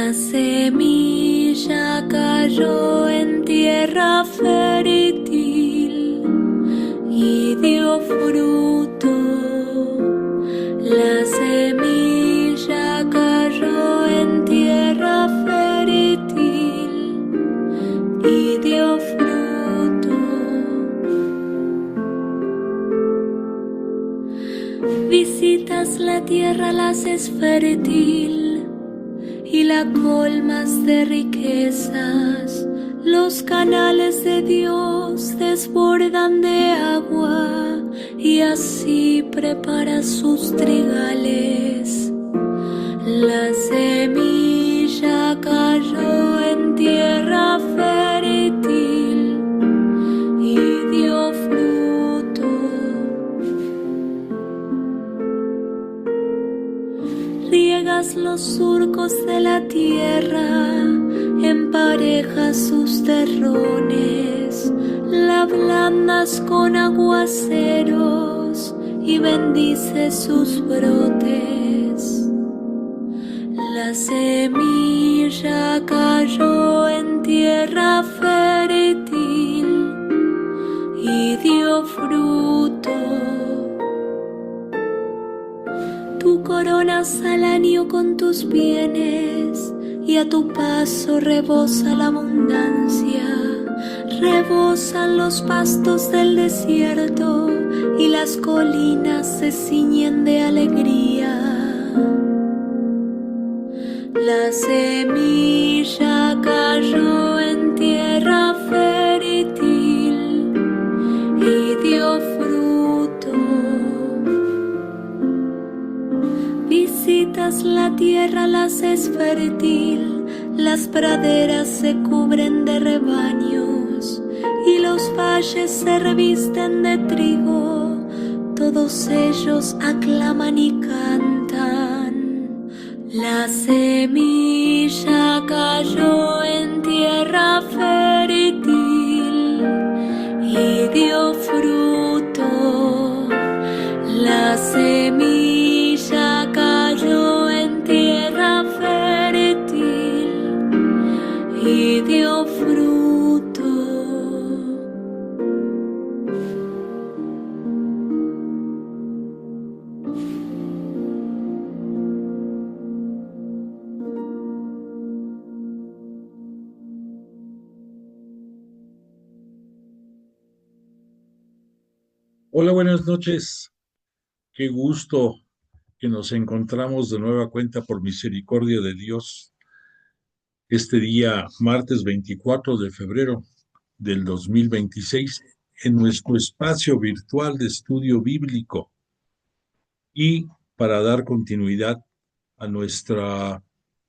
La semilla cayó en tierra fértil y dio fruto. La semilla cayó en tierra fértil y dio fruto. Visitas la tierra, la haces fértil y la colmas de riquezas. Los canales de Dios desbordan de agua y así prepara sus trigales. La semilla cayó en tierra fértil y dio fruto. Riegas los surcos de la tierra, emparejas sus terrones, la ablandas con aguaceros y bendices sus brotes. La semilla cayó en tierra fértil y dio fruto. Tú coronas al año con tus bienes y a tu paso rebosa la abundancia. Rebosan los pastos del desierto y las colinas se ciñen de alegría. La semilla cayó en tierra fértil y dio fruto. Visitas la tierra, la haces fértil, las praderas se cubren de rebaños y los valles se revisten de trigo, todos ellos aclaman y cantan. La semilla cayó en tierra fértil y dio fruto. La semilla cayó en tierra fértil y dio fruto. Hola, buenas noches. Qué gusto que nos encontramos de nueva cuenta por misericordia de Dios este día martes 24 de febrero del 2026 en nuestro espacio virtual de estudio bíblico y para dar continuidad a nuestra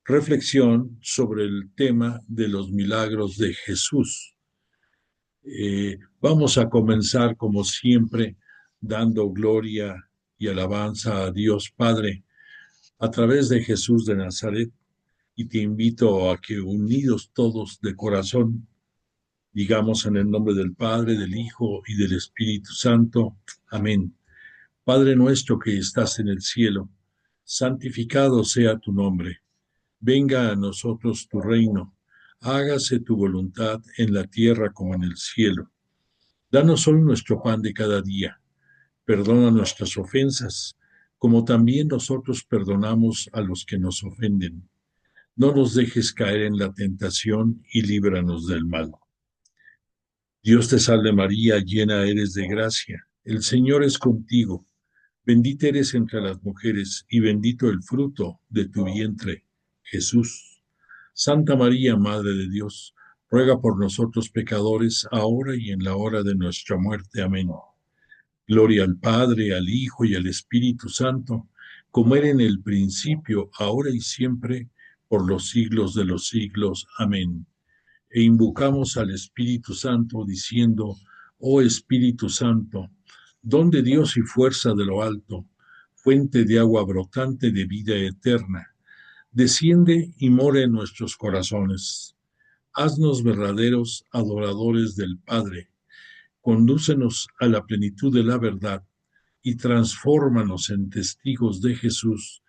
reflexión sobre el tema de los milagros de Jesús. Vamos a comenzar como siempre dando gloria y alabanza a Dios Padre a través de Jesús de Nazaret, y te invito a que unidos todos de corazón digamos en el nombre del Padre, del Hijo y del Espíritu Santo. Amén. Padre nuestro que estás en el cielo, santificado sea tu nombre. Venga a nosotros tu reino. Hágase tu voluntad en la tierra como en el cielo. Danos hoy nuestro pan de cada día. Perdona nuestras ofensas, como también nosotros perdonamos a los que nos ofenden. No nos dejes caer en la tentación y líbranos del mal. Dios te salve María, llena eres de gracia. El Señor es contigo. Bendita eres entre las mujeres y bendito el fruto de tu vientre, Jesús. Santa María, Madre de Dios, ruega por nosotros pecadores, ahora y en la hora de nuestra muerte. Amén. Gloria al Padre, al Hijo y al Espíritu Santo, como era en el principio, ahora y siempre, por los siglos de los siglos. Amén. E invocamos al Espíritu Santo diciendo: oh Espíritu Santo, don de Dios y fuerza de lo alto, fuente de agua brotante de vida eterna, desciende y mora en nuestros corazones. Haznos verdaderos adoradores del Padre. Condúcenos a la plenitud de la verdad y transfórmanos en testigos de Jesús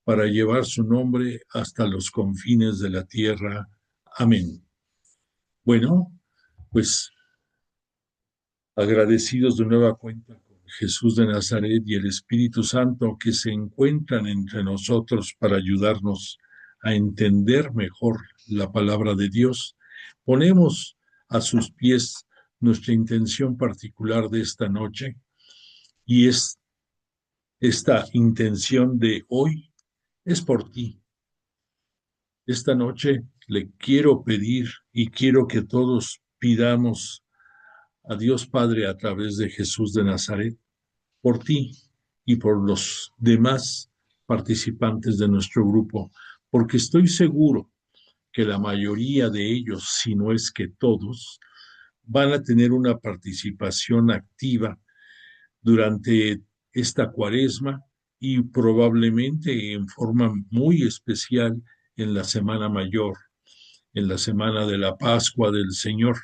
para llevar su nombre hasta los confines de la tierra. Amén. Bueno, pues agradecidos de nueva cuenta con Jesús de Nazaret y el Espíritu Santo que se encuentran entre nosotros para ayudarnos a entender mejor la palabra de Dios, ponemos a sus pies nuestra intención particular de esta noche, y es esta intención de hoy es por ti. Esta noche le quiero pedir y quiero que todos pidamos a Dios Padre a través de Jesús de Nazaret por ti y por los demás participantes de nuestro grupo, porque estoy seguro que la mayoría de ellos, si no es que todos, van a tener una participación activa durante esta cuaresma y probablemente en forma muy especial en la Semana Mayor, en la semana de la Pascua del Señor.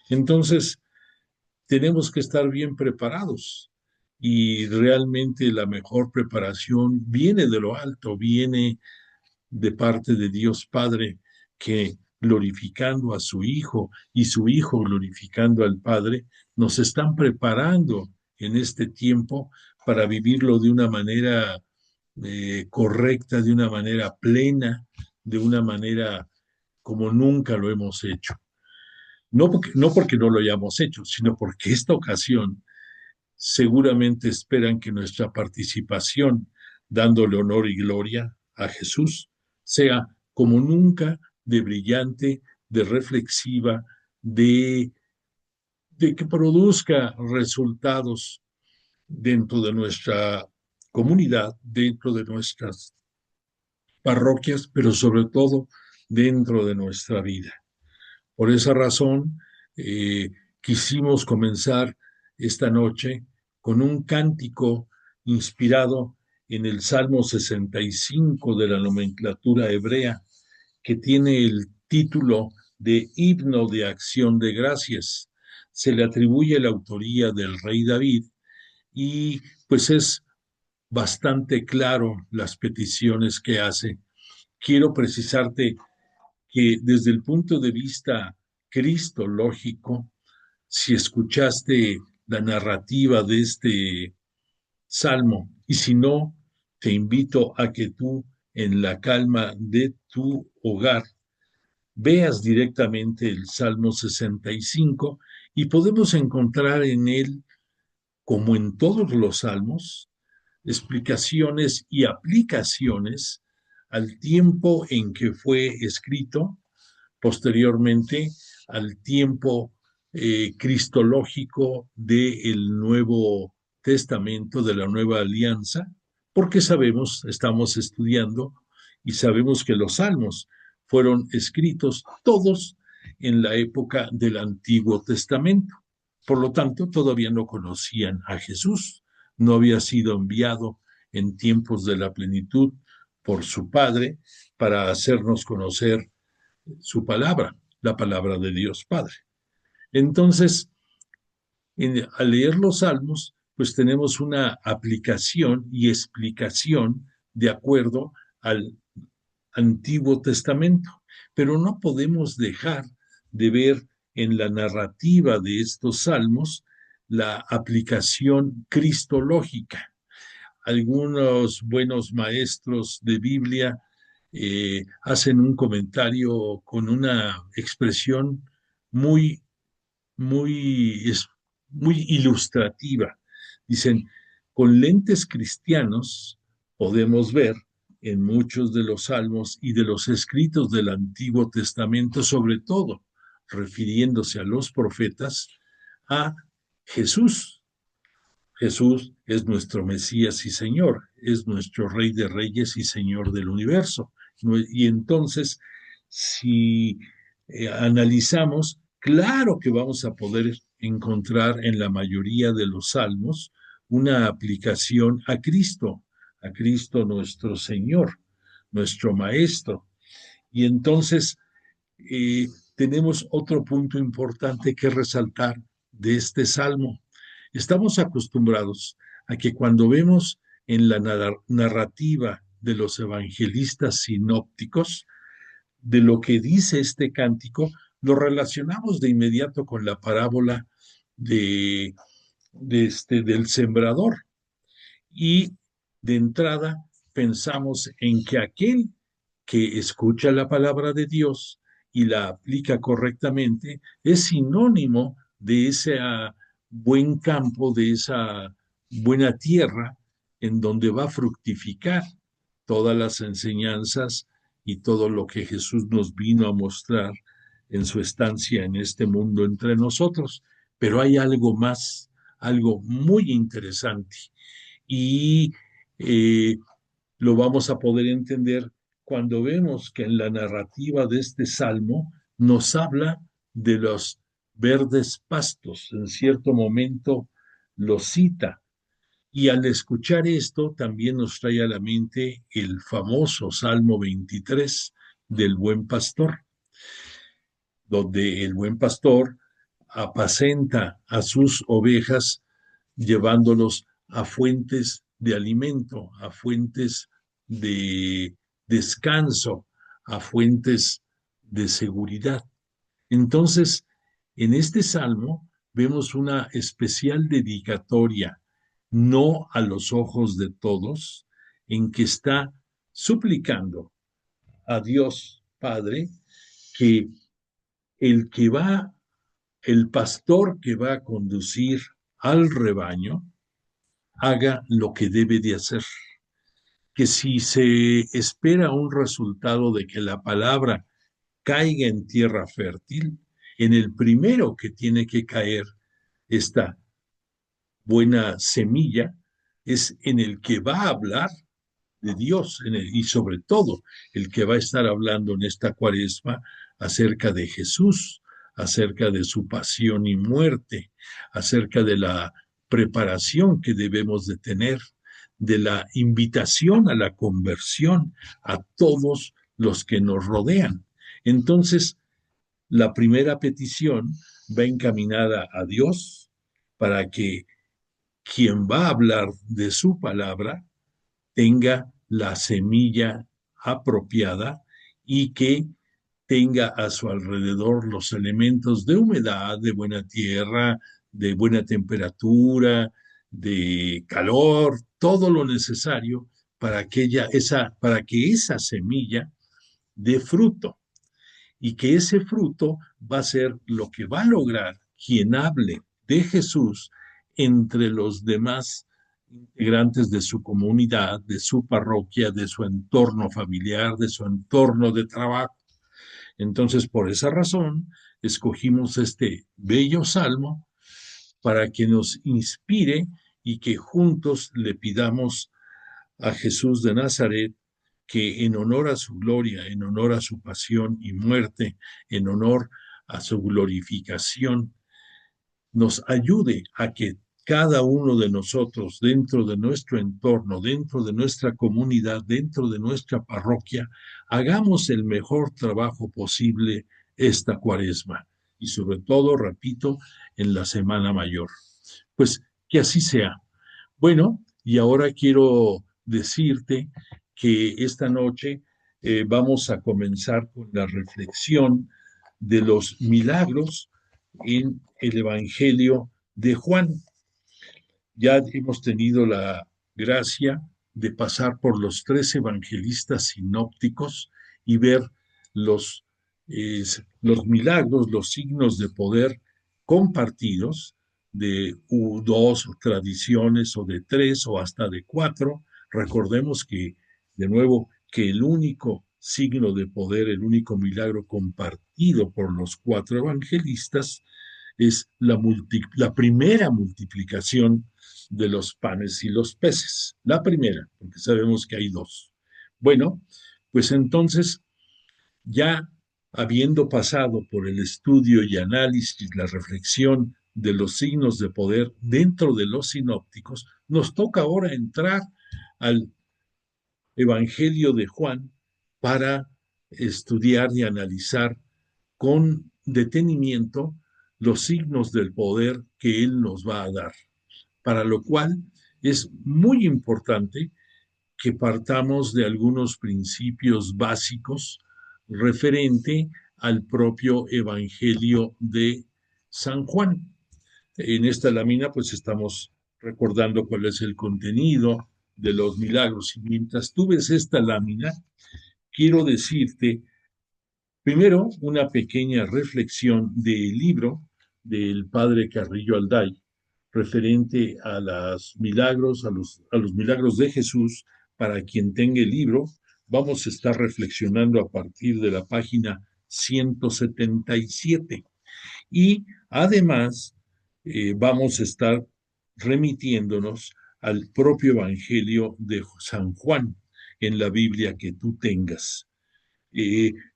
Entonces, tenemos que estar bien preparados, y realmente la mejor preparación viene de lo alto, viene de parte de Dios Padre, que glorificando a su Hijo y su Hijo glorificando al Padre, nos están preparando en este tiempo para vivirlo de una manera correcta, de una manera plena, de una manera como nunca lo hemos hecho. No porque no lo hayamos hecho, sino porque esta ocasión seguramente esperan que nuestra participación, dándole honor y gloria a Jesús, sea como nunca de brillante, de reflexiva, de que produzca resultados dentro de nuestra comunidad, dentro de nuestras parroquias, pero sobre todo dentro de nuestra vida. Por esa razón, quisimos comenzar esta noche con un cántico inspirado en el Salmo 65 de la nomenclatura hebrea, que tiene el título de Himno de Acción de Gracias. Se le atribuye la autoría del rey David, y pues es bastante claro las peticiones que hace. Quiero precisarte que desde el punto de vista cristológico, si escuchaste la narrativa de este salmo, y si no, te invito a que tú, en la calma de tu hogar, veas directamente el Salmo 65, y podemos encontrar en él, como en todos los salmos, explicaciones y aplicaciones al tiempo en que fue escrito, posteriormente al tiempo cristológico del Nuevo Testamento, de la Nueva Alianza, porque sabemos, estamos estudiando y sabemos que los salmos fueron escritos todos en la época del Antiguo Testamento. Por lo tanto, todavía no conocían a Jesús, no había sido enviado en tiempos de la plenitud por su Padre para hacernos conocer su palabra, la palabra de Dios Padre. Entonces, al leer los salmos, pues tenemos una aplicación y explicación de acuerdo al Antiguo Testamento, pero no podemos dejar de ver en la narrativa de estos salmos la aplicación cristológica. Algunos buenos maestros de Biblia hacen un comentario con una expresión muy, muy, muy ilustrativa. Dicen, con lentes cristianos podemos ver en muchos de los salmos y de los escritos del Antiguo Testamento, sobre todo refiriéndose a los profetas, a Jesús. Jesús es nuestro Mesías y Señor, es nuestro Rey de Reyes y Señor del universo. Y entonces, si analizamos, claro que vamos a poder encontrar en la mayoría de los salmos una aplicación a Cristo nuestro Señor, nuestro Maestro. Y entonces tenemos otro punto importante que resaltar de este salmo. Estamos acostumbrados a que cuando vemos en la narrativa de los evangelistas sinópticos, de lo que dice este cántico, lo relacionamos de inmediato con la parábola del sembrador. Y de entrada pensamos en que aquel que escucha la palabra de Dios y la aplica correctamente es sinónimo de ese buen campo, de esa buena tierra en donde va a fructificar todas las enseñanzas y todo lo que Jesús nos vino a mostrar en su estancia en este mundo entre nosotros. Pero hay algo más, algo muy interesante y lo vamos a poder entender cuando vemos que en la narrativa de este salmo nos habla de los verdes pastos. En cierto momento lo cita. Y al escuchar esto también nos trae a la mente el famoso Salmo 23 del buen pastor, donde el buen pastor apacenta a sus ovejas llevándolos a fuentes de alimento, a fuentes de descanso, a fuentes de seguridad. Entonces, en este salmo vemos una especial dedicatoria, no a los ojos de todos, en que está suplicando a Dios Padre que el que va, el pastor que va a conducir al rebaño, haga lo que debe de hacer. Que si se espera un resultado de que la palabra caiga en tierra fértil, en el primero que tiene que caer esta buena semilla es en el que va a hablar de Dios y sobre todo el que va a estar hablando en esta cuaresma acerca de Jesús, acerca de su pasión y muerte, acerca de la preparación que debemos de tener, de la invitación a la conversión a todos los que nos rodean. Entonces, la primera petición va encaminada a Dios para que quien va a hablar de su palabra tenga la semilla apropiada y que tenga a su alrededor los elementos de humedad, de buena tierra, de buena temperatura, de calor, todo lo necesario para que esa semilla dé fruto y que ese fruto va a ser lo que va a lograr quien hable de Jesús entre los demás integrantes de su comunidad, de su parroquia, de su entorno familiar, de su entorno de trabajo. Entonces, por esa razón, escogimos este bello salmo para que nos inspire y que juntos le pidamos a Jesús de Nazaret que en honor a su gloria, en honor a su pasión y muerte, en honor a su glorificación, nos ayude a que cada uno de nosotros, dentro de nuestro entorno, dentro de nuestra comunidad, dentro de nuestra parroquia, hagamos el mejor trabajo posible esta cuaresma y sobre todo, repito, en la Semana Mayor. Pues que así sea. Bueno, y ahora quiero decirte que esta noche vamos a comenzar con la reflexión de los milagros en el Evangelio de Juan. Ya hemos tenido la gracia de pasar por los 3 evangelistas sinópticos y ver los, los milagros, los signos de poder compartidos de 2 tradiciones o de 3 o hasta de 4. Recordemos que, de nuevo, que el único signo de poder, el único milagro compartido por los 4 evangelistas es la primera multiplicación de los panes y los peces. La primera, porque sabemos que hay 2. Bueno, pues entonces, ya habiendo pasado por el estudio y análisis, la reflexión de los signos de poder dentro de los sinópticos, nos toca ahora entrar al Evangelio de Juan para estudiar y analizar con detenimiento los signos del poder que Él nos va a dar, para lo cual es muy importante que partamos de algunos principios básicos referente al propio Evangelio de San Juan. En esta lámina pues estamos recordando cuál es el contenido de los milagros. Y mientras tú ves esta lámina, quiero decirte primero una pequeña reflexión del libro del padre Carrillo Alday referente a los milagros, a los milagros de Jesús. Para quien tenga el libro, vamos a estar reflexionando a partir de la página 177. Y además vamos a estar remitiéndonos al propio Evangelio de San Juan en la Biblia que tú tengas.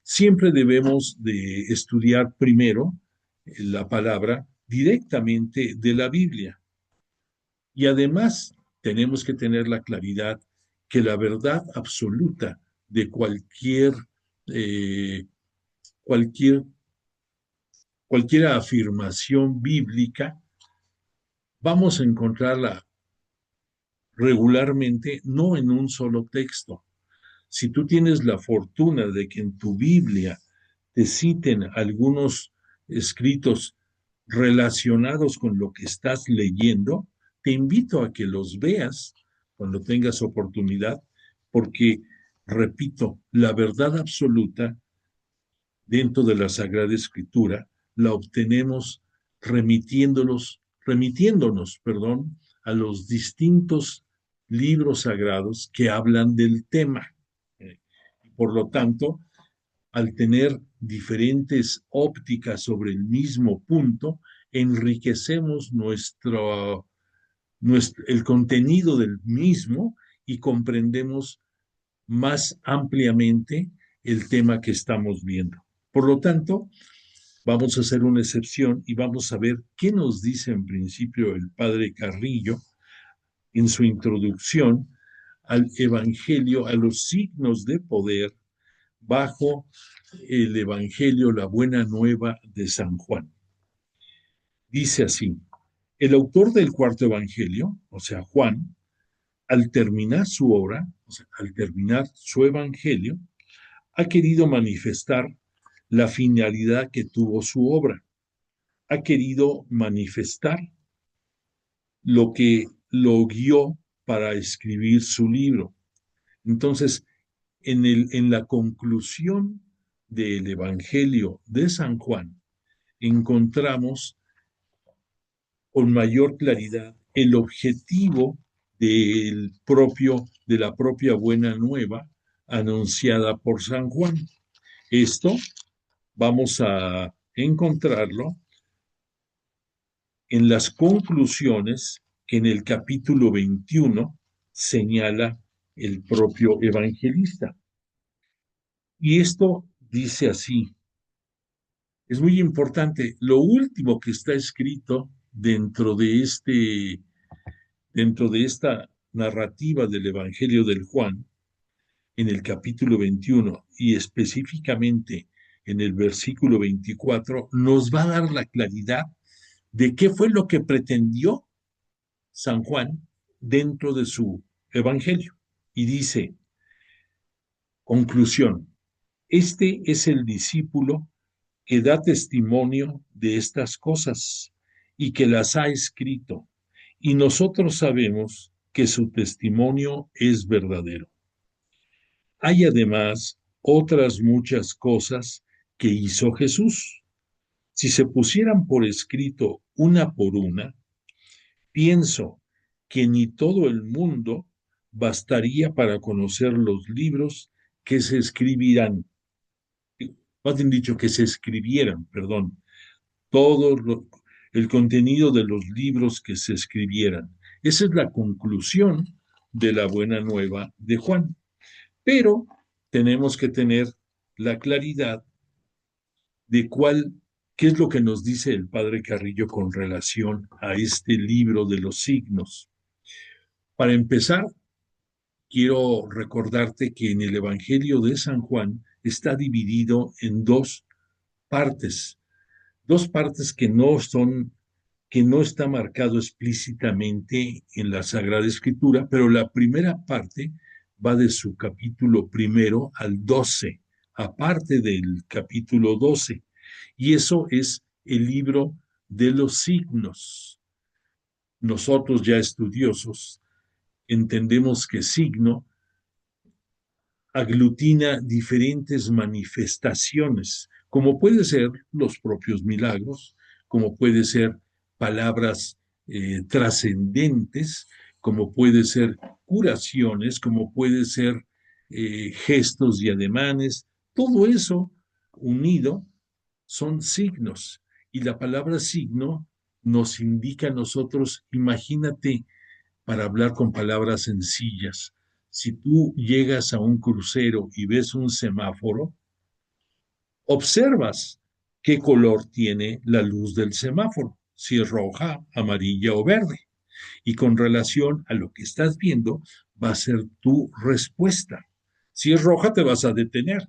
Siempre debemos de estudiar primero la palabra directamente de la Biblia. Y además tenemos que tener la claridad que la verdad absoluta de eh, cualquier, cualquier afirmación bíblica, vamos a encontrarla regularmente no en un solo texto. Si tú tienes la fortuna de que en tu Biblia te citen algunos escritos relacionados con lo que estás leyendo, te invito a que los veas cuando tengas oportunidad, porque, repito, la verdad absoluta dentro de la Sagrada Escritura la obtenemos remitiéndonos, a los distintos libros sagrados que hablan del tema. Por lo tanto, al tener diferentes ópticas sobre el mismo punto, enriquecemos el contenido del mismo y comprendemos más ampliamente el tema que estamos viendo. Por lo tanto, vamos a hacer una excepción y vamos a ver qué nos dice en principio el padre Carrillo en su introducción al Evangelio, a los signos de poder bajo el Evangelio, la buena nueva de San Juan. Dice así: el autor del cuarto Evangelio, o sea, Juan, al terminar su obra, o sea, al terminar su Evangelio, ha querido manifestar la finalidad que tuvo su obra. Ha querido manifestar lo que lo guió para escribir su libro. Entonces, en la conclusión del Evangelio de San Juan, encontramos con mayor claridad el objetivo de la propia buena nueva anunciada por San Juan. Esto vamos a encontrarlo en las conclusiones que en el capítulo 21 señala el propio evangelista. Y esto dice así: es muy importante, lo último que está escrito dentro de esta narrativa del Evangelio del Juan, en el capítulo 21 y específicamente en el versículo 24, nos va a dar la claridad de qué fue lo que pretendió San Juan dentro de su Evangelio. Y dice, conclusión, este es el discípulo que da testimonio de estas cosas y que las ha escrito, y nosotros sabemos que su testimonio es verdadero. Hay además otras muchas cosas que hizo Jesús. Si se pusieran por escrito una por una, pienso que ni todo el mundo bastaría para conocer los libros que se escribirán. Más bien dicho, que se escribieran, perdón, el contenido de los libros que se escribieran. Esa es la conclusión de la buena nueva de Juan. Pero tenemos que tener la claridad de qué es lo que nos dice el padre Carrillo con relación a este libro de los signos. Para empezar, quiero recordarte que en el Evangelio de San Juan está dividido en dos partes que no está marcado explícitamente en la Sagrada Escritura, pero la primera parte va de su capítulo primero al 12, aparte del capítulo 12. Y eso es el libro de los signos. Nosotros ya estudiosos entendemos que signo aglutina diferentes manifestaciones, como puede ser los propios milagros, como puede ser palabras trascendentes, como puede ser curaciones, como puede ser gestos y ademanes, todo eso unido son signos. Y la palabra signo nos indica a nosotros, imagínate, para hablar con palabras sencillas. Si tú llegas a un crucero y ves un semáforo, observas qué color tiene la luz del semáforo, si es roja, amarilla o verde. Y con relación a lo que estás viendo, va a ser tu respuesta. Si es roja, te vas a detener.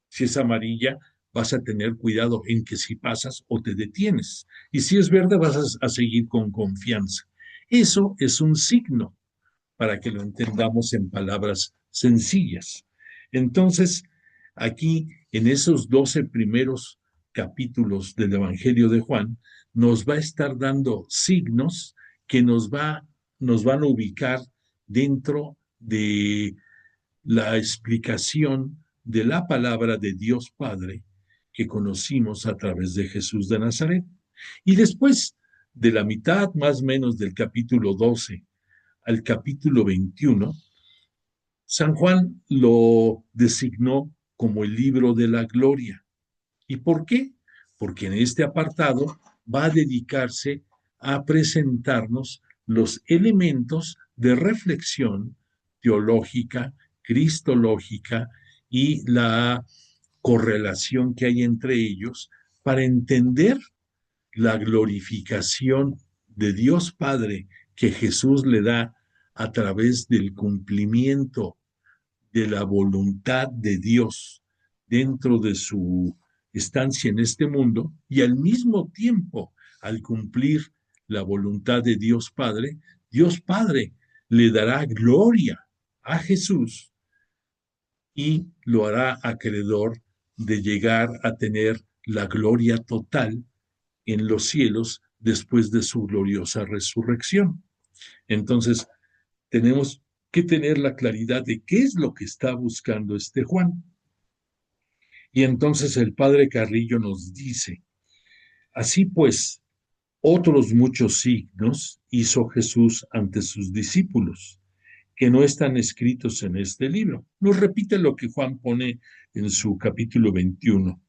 Si es amarilla, vas a tener cuidado en que si pasas o te detienes. Y si es verde, vas a seguir con confianza. Eso es un signo para que lo entendamos en palabras sencillas. Entonces, aquí, en esos 12 primeros capítulos del Evangelio de Juan, nos va a estar dando signos que nos van a ubicar dentro de la explicación de la palabra de Dios Padre que conocimos a través de Jesús de Nazaret. Y después de la mitad más o menos del capítulo 12 al capítulo 21, San Juan lo designó como el libro de la gloria. ¿Y por qué? Porque en este apartado va a dedicarse a presentarnos los elementos de reflexión teológica, cristológica y la correlación que hay entre ellos para entender la glorificación de Dios Padre que Jesús le da a través del cumplimiento de la voluntad de Dios dentro de su estancia en este mundo y al mismo tiempo, al cumplir la voluntad de Dios Padre le dará gloria a Jesús y lo hará acreedor de llegar a tener la gloria total en los cielos después de su gloriosa resurrección. Entonces, tenemos que tener la claridad de qué es lo que está buscando este Juan. Y entonces el padre Carrillo nos dice, así pues, otros muchos signos hizo Jesús ante sus discípulos, que no están escritos en este libro. Nos repite lo que Juan pone en su capítulo 21.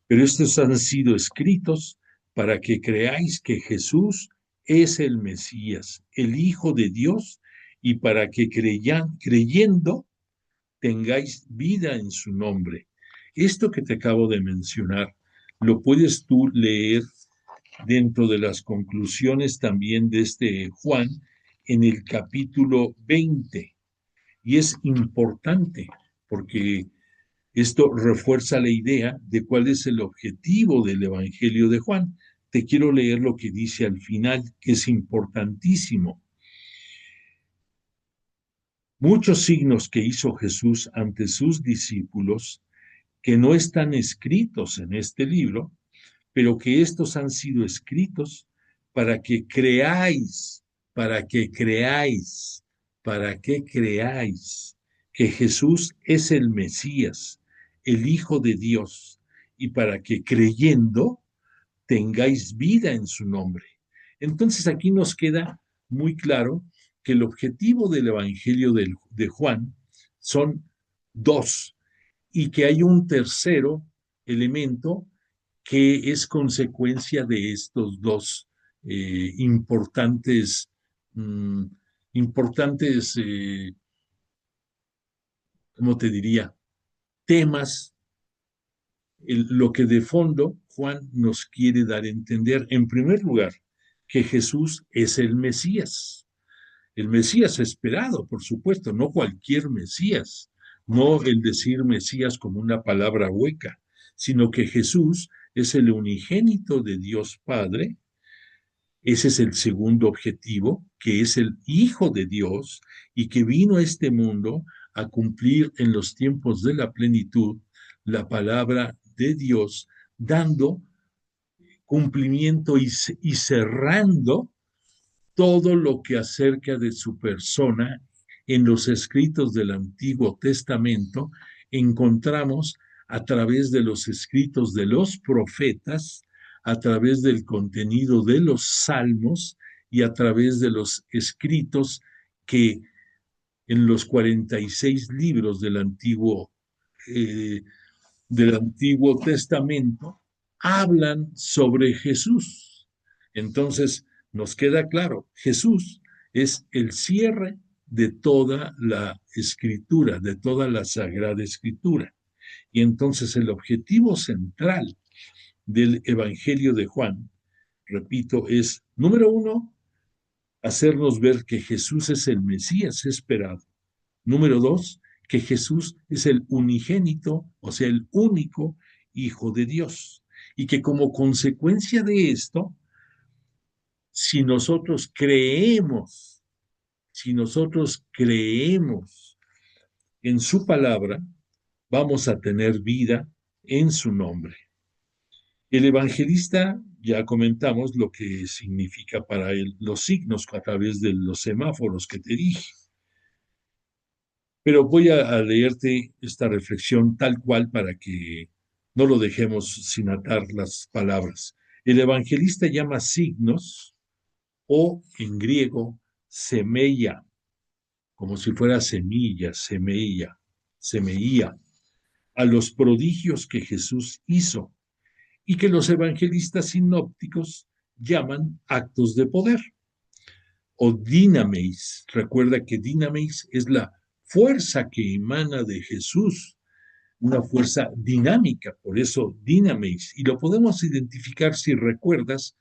Pero estos han sido escritos para que creáis que Jesús es el Mesías, el Hijo de Dios, y para que creyendo tengáis vida en su nombre. Esto que te acabo de mencionar, lo puedes tú leer dentro de las conclusiones también de este Juan en el capítulo 20. Y es importante porque esto refuerza la idea de cuál es el objetivo del Evangelio de Juan. Te quiero leer lo que dice al final, que es importantísimo. Muchos signos que hizo Jesús ante sus discípulos, que no están escritos en este libro, pero que estos han sido escritos para que creáis, para que creáis, para que creáis que Jesús es el Mesías, el Hijo de Dios, y para que creyendo tengáis vida en su nombre. Entonces aquí nos queda muy claro que el objetivo del Evangelio de Juan son dos y que hay un tercero elemento que es consecuencia de estos dos importantes, mmm, importantes, ¿cómo te diría? Temas, lo que de fondo Juan nos quiere dar a entender. En primer lugar, que Jesús es el Mesías esperado, por supuesto, no cualquier Mesías, no el decir Mesías como una palabra hueca, sino que Jesús es el unigénito de Dios Padre. Ese es el segundo objetivo, que es el Hijo de Dios y que vino a este mundo a cumplir en los tiempos de la plenitud la palabra de Dios, dando cumplimiento y cerrando todo lo que acerca de su persona en los escritos del Antiguo Testamento encontramos a través de los escritos de los profetas, a través del contenido de los salmos y a través de los escritos que en los 46 libros del Antiguo Testamento hablan sobre Jesús. Entonces, nos queda claro, Jesús es el cierre de toda la escritura, de toda la Sagrada Escritura. Y entonces el objetivo central del Evangelio de Juan, repito, es, número uno, hacernos ver que Jesús es el Mesías esperado. Número dos, que Jesús es el unigénito, o sea, el único Hijo de Dios. Y que como consecuencia de esto, si nosotros creemos en su palabra, vamos a tener vida en su nombre. El evangelista, ya comentamos lo que significa para él los signos a través de los semáforos que te dije. Pero voy a leerte esta reflexión tal cual para que no lo dejemos sin atar las palabras. El evangelista llama signos o en griego semeia, como si fuera semilla, semeía, a los prodigios que Jesús hizo y que los evangelistas sinópticos llaman actos de poder o dinameis. Recuerda que dinameis es la fuerza que emana de Jesús, una fuerza dinámica, por eso dinameis. Y lo podemos identificar, si recuerdas,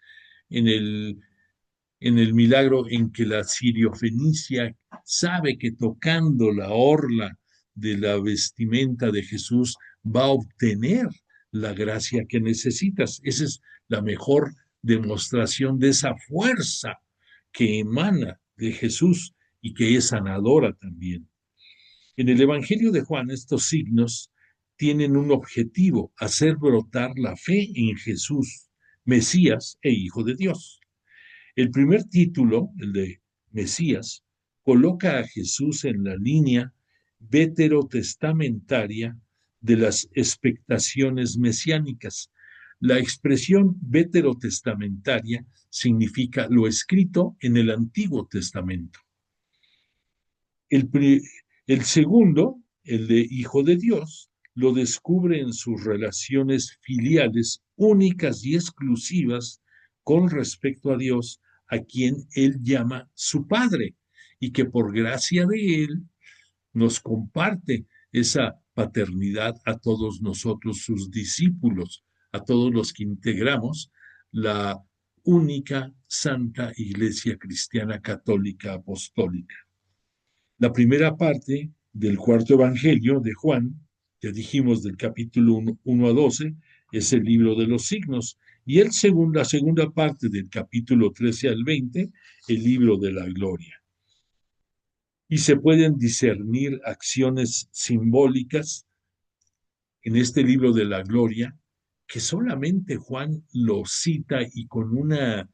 en el milagro en que la siriofenicia sabe que tocando la orla de la vestimenta de Jesús va a obtener la gracia que necesitas. Esa es la mejor demostración de esa fuerza que emana de Jesús y que es sanadora también. En el Evangelio de Juan, estos signos tienen un objetivo: hacer brotar la fe en Jesús, Mesías e Hijo de Dios. El primer título, el de Mesías, coloca a Jesús en la línea veterotestamentaria de las expectaciones mesiánicas. La expresión veterotestamentaria significa lo escrito en el Antiguo Testamento. El segundo, el de Hijo de Dios, lo descubre en sus relaciones filiales únicas y exclusivas con respecto a Dios, a quien él llama su Padre, y que por gracia de él nos comparte esa paternidad a todos nosotros, sus discípulos, a todos los que integramos la única Santa Iglesia Cristiana Católica Apostólica. La primera parte del cuarto Evangelio de Juan, ya dijimos del capítulo 1 a 12, es el libro de los signos, y la segunda parte del capítulo 13 al 20, el libro de la gloria. Y se pueden discernir acciones simbólicas en este libro de la gloria que solamente Juan lo cita y con una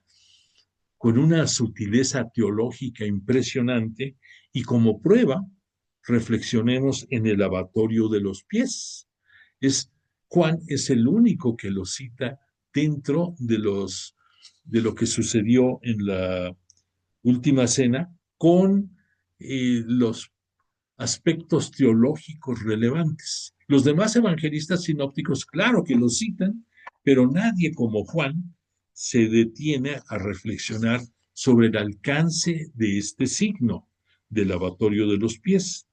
sutileza teológica impresionante, y como prueba, reflexionemos en el lavatorio de los pies. Juan es el único que lo cita dentro de lo que sucedió en la última cena con los aspectos teológicos relevantes. Los demás evangelistas sinópticos, claro que lo citan, pero nadie como Juan se detiene a reflexionar sobre el alcance de este signo del lavatorio de los pies,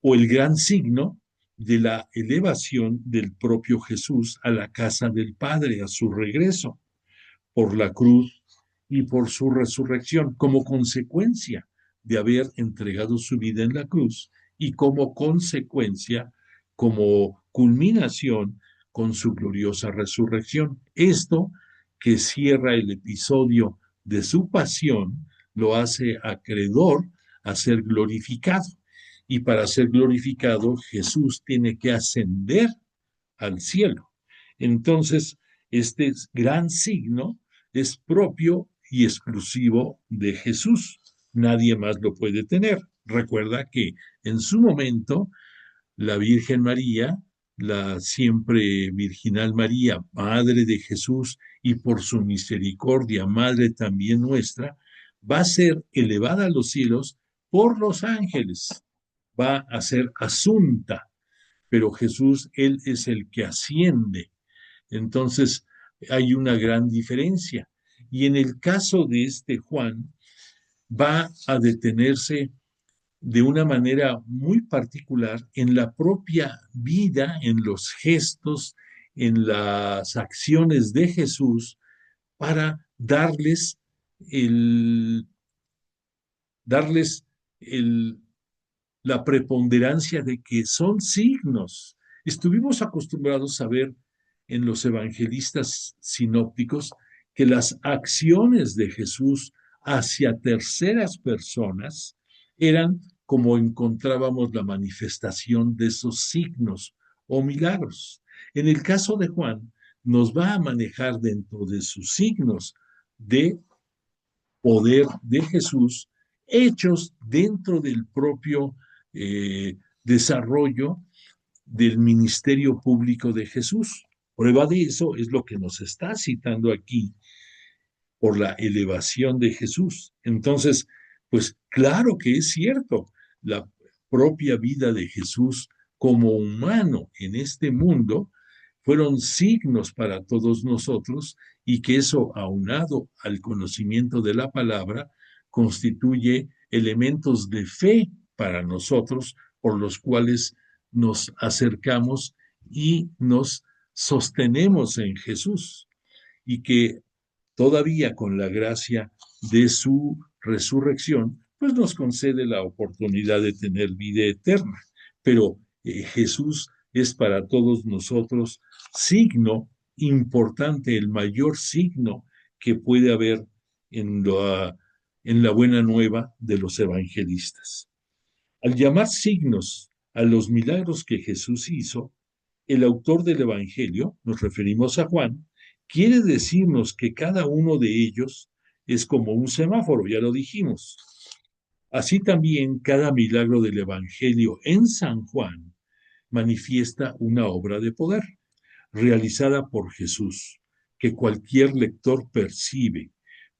o el gran signo de la elevación del propio Jesús a la casa del Padre, a su regreso, por la cruz y por su resurrección, como consecuencia de haber entregado su vida en la cruz y como consecuencia, como culminación, con su gloriosa resurrección. Esto que cierra el episodio de su pasión lo hace acreedor a ser glorificado. y para ser glorificado Jesús tiene que ascender al cielo. Entonces, este gran signo es propio y exclusivo de Jesús. Nadie más lo puede tener. Recuerda que en su momento la Virgen María, la siempre virginal María, Madre de Jesús y por su misericordia, Madre también nuestra, va a ser elevada a los cielos por los ángeles, va a ser asunta, pero Jesús, Él es el que asciende. Entonces, hay una gran diferencia. Y en el caso de este Juan, va a detenerse de una manera muy particular en la propia vida, en los gestos, en las acciones de Jesús, para el, darles el, la preponderancia de que son signos. Estuvimos acostumbrados a ver en los evangelistas sinópticos que las acciones de Jesús hacia terceras personas eran como encontrábamos la manifestación de esos signos o milagros. En el caso de Juan, nos va a manejar dentro de sus signos de poder de Jesús, hechos dentro del propio desarrollo del ministerio público de Jesús. Prueba de eso es lo que nos está citando aquí por la elevación de Jesús. Entonces, pues claro que es cierto, la propia vida de Jesús como humano en este mundo fueron signos para todos nosotros y que eso, aunado al conocimiento de la palabra, constituye elementos de fe para nosotros por los cuales nos acercamos y nos sostenemos en Jesús y que todavía con la gracia de su resurrección, pues nos concede la oportunidad de tener vida eterna. Pero Jesús es para todos nosotros signo importante, el mayor signo que puede haber en la buena nueva de los evangelistas. Al llamar signos a los milagros que Jesús hizo, el autor del Evangelio, nos referimos a Juan, quiere decirnos que cada uno de ellos es como un semáforo, ya lo dijimos. Así también cada milagro del Evangelio en San Juan manifiesta una obra de poder realizada por Jesús, que cualquier lector percibe,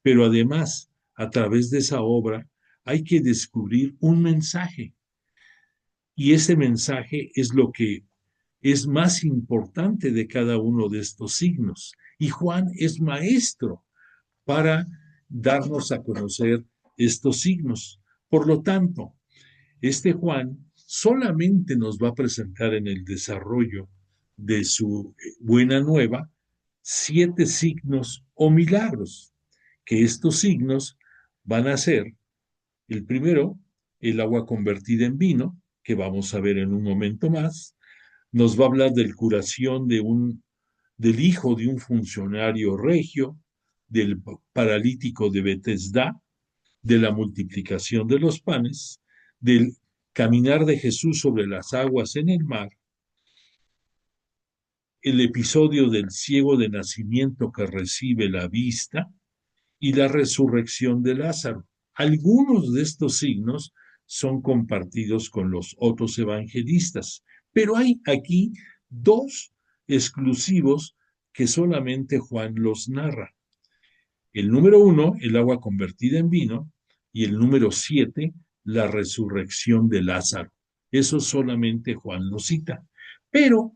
pero además, a través de esa obra, hay que descubrir un mensaje. Y ese mensaje es lo que es más importante de cada uno de estos signos. Y Juan es maestro para darnos a conocer estos signos. Por lo tanto, este Juan solamente nos va a presentar en el desarrollo de su buena nueva 7 signos o milagros, que estos signos van a ser, el primero, el agua convertida en vino, que vamos a ver en un momento más. Nos va a hablar de la curación del hijo de un funcionario regio, del paralítico de Betesda, de la multiplicación de los panes, del caminar de Jesús sobre las aguas en el mar, el episodio del ciego de nacimiento que recibe la vista y la resurrección de Lázaro. Algunos de estos signos son compartidos con los otros evangelistas, pero hay aquí 2 exclusivos que solamente Juan los narra. El número 1, el agua convertida en vino, y el número 7, la resurrección de Lázaro. Eso solamente Juan lo cita. Pero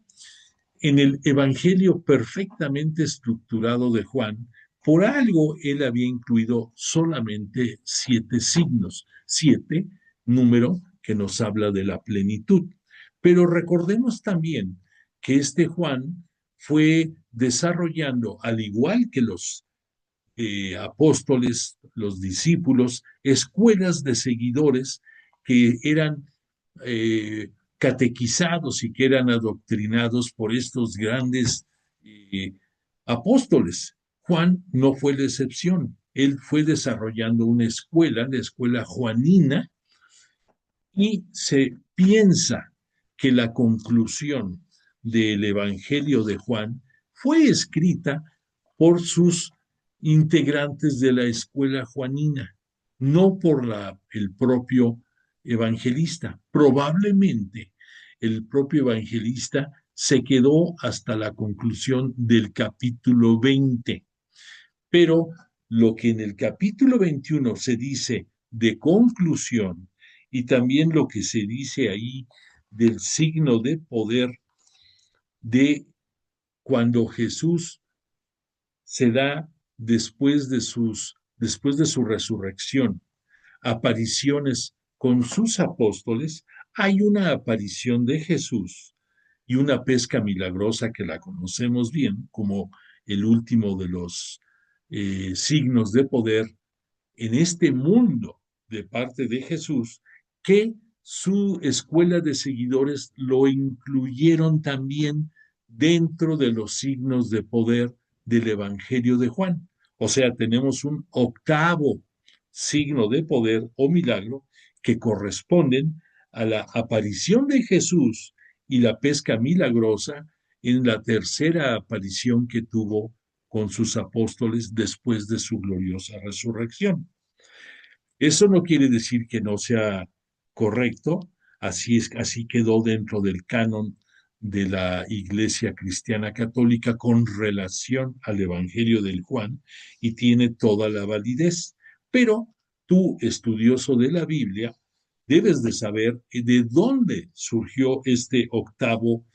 en el evangelio perfectamente estructurado de Juan, por algo él había incluido solamente 7 signos, 7, número que nos habla de la plenitud. Pero recordemos también que este Juan fue desarrollando, al igual que los apóstoles, los discípulos, escuelas de seguidores que eran catequizados y que eran adoctrinados por estos grandes apóstoles. Juan no fue la excepción. Él fue desarrollando una escuela, la escuela juanina, y se piensa que la conclusión del Evangelio de Juan fue escrita por sus integrantes de la escuela juanina, no por el propio evangelista. Probablemente el propio evangelista se quedó hasta la conclusión del capítulo 20, pero lo que en el capítulo 21 se dice de conclusión y también lo que se dice ahí del signo de poder de cuando Jesús se da después de su resurrección, apariciones con sus apóstoles. Hay una aparición de Jesús y una pesca milagrosa que la conocemos bien como el último de los signos de poder en este mundo de parte de Jesús, que su escuela de seguidores lo incluyeron también dentro de los signos de poder del Evangelio de Juan. O sea, tenemos un octavo signo de poder o milagro que corresponden a la aparición de Jesús y la pesca milagrosa en la tercera aparición que tuvo con sus apóstoles después de su gloriosa resurrección. Eso no quiere decir que no sea correcto, así quedó dentro del canon de la Iglesia Cristiana Católica con relación al Evangelio del Juan y tiene toda la validez. Pero tú, estudioso de la Biblia, debes de saber de dónde surgió este octavo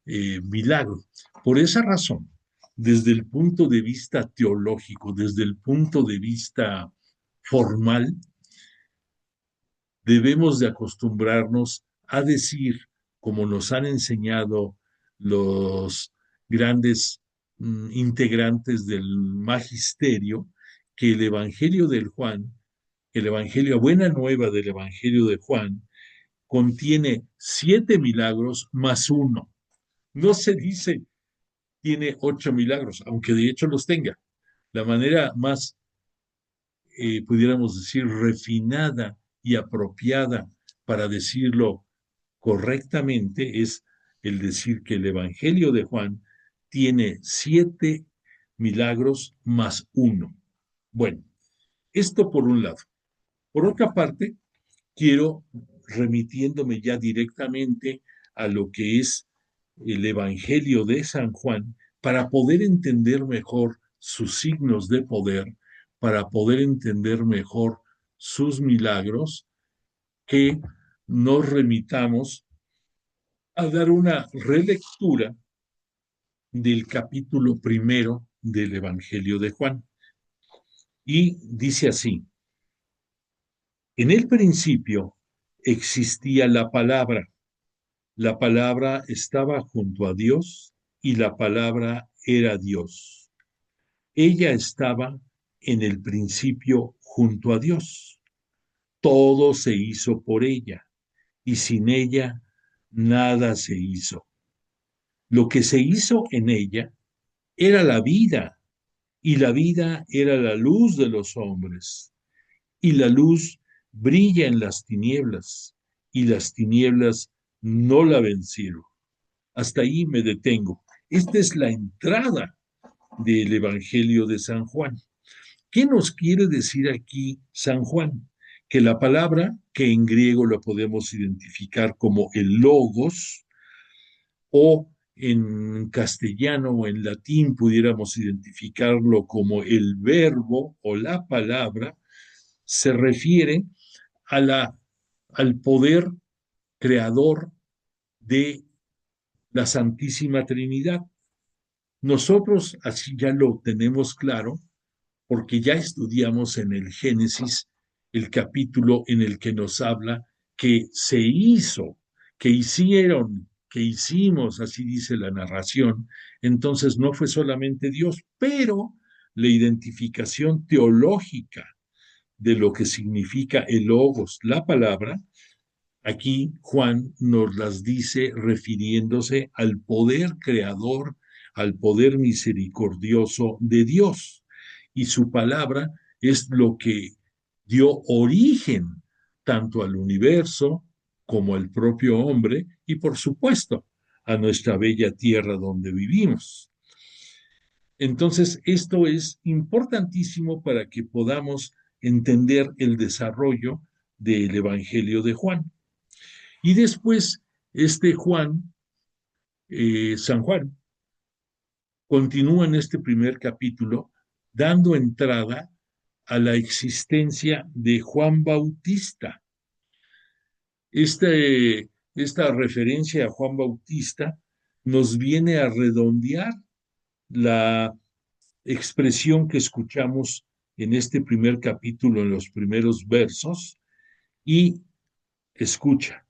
milagro. Por esa razón, desde el punto de vista teológico, desde el punto de vista formal, debemos de acostumbrarnos a decir, como nos han enseñado los grandes integrantes del magisterio, que el Evangelio del Juan, el Evangelio, buena nueva del Evangelio de Juan, contiene 7 milagros más uno. No se dice tiene 8 milagros, aunque de hecho los tenga. La manera más, pudiéramos decir, refinada y apropiada para decirlo correctamente es el decir que el Evangelio de Juan tiene 7 milagros más uno. Bueno, esto por un lado. Por otra parte, quiero, remitiéndome ya directamente a lo que es el Evangelio de San Juan, para poder entender mejor sus signos de poder, para poder entender mejor sus milagros, que nos remitamos a dar una relectura del capítulo primero del Evangelio de Juan. Y dice así: en el principio existía la palabra estaba junto a Dios y la palabra era Dios. Ella estaba en el principio junto a Dios. Todo se hizo por ella y sin ella nada se hizo. Lo que se hizo en ella era la vida, y la vida era la luz de los hombres, y la luz brilla en las tinieblas, y las tinieblas no la vencieron. Hasta ahí me detengo. Esta es la entrada del Evangelio de San Juan. ¿Qué nos quiere decir aquí San Juan? Que la palabra, que en griego la podemos identificar como el logos, o en castellano o en latín pudiéramos identificarlo como el verbo o la palabra, se refiere al poder creador de la Santísima Trinidad. Nosotros así ya lo tenemos claro porque ya estudiamos en el Génesis el capítulo en el que nos habla que se hizo, que hicieron, que hicimos, así dice la narración. Entonces no fue solamente Dios, pero la identificación teológica de lo que significa el logos, la palabra, aquí Juan nos las dice refiriéndose al poder creador, al poder misericordioso de Dios. Y su palabra es lo que dio origen tanto al universo como el propio hombre y, por supuesto, a nuestra bella tierra donde vivimos. Entonces, esto es importantísimo para que podamos entender el desarrollo del Evangelio de Juan. Y después, Juan, San Juan, continúa en este primer capítulo dando entrada a la existencia de Juan Bautista. Esta referencia a Juan Bautista nos viene a redondear la expresión que escuchamos en este primer capítulo, en los primeros versos, y escucha,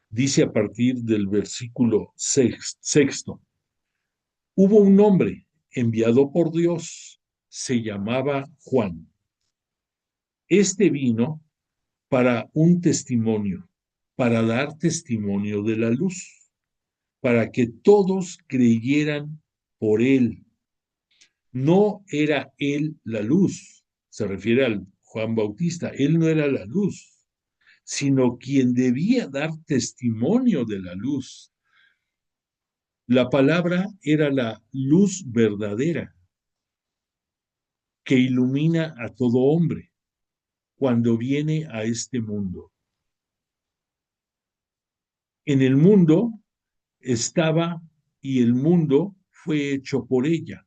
dice a partir del versículo sexto, hubo un hombre enviado por Dios, se llamaba Juan. Este vino para un testimonio, para dar testimonio de la luz, para que todos creyeran por él. No era él la luz, se refiere al Juan Bautista, él no era la luz, sino quien debía dar testimonio de la luz. La palabra era la luz verdadera que ilumina a todo hombre cuando viene a este mundo. En el mundo estaba y el mundo fue hecho por ella,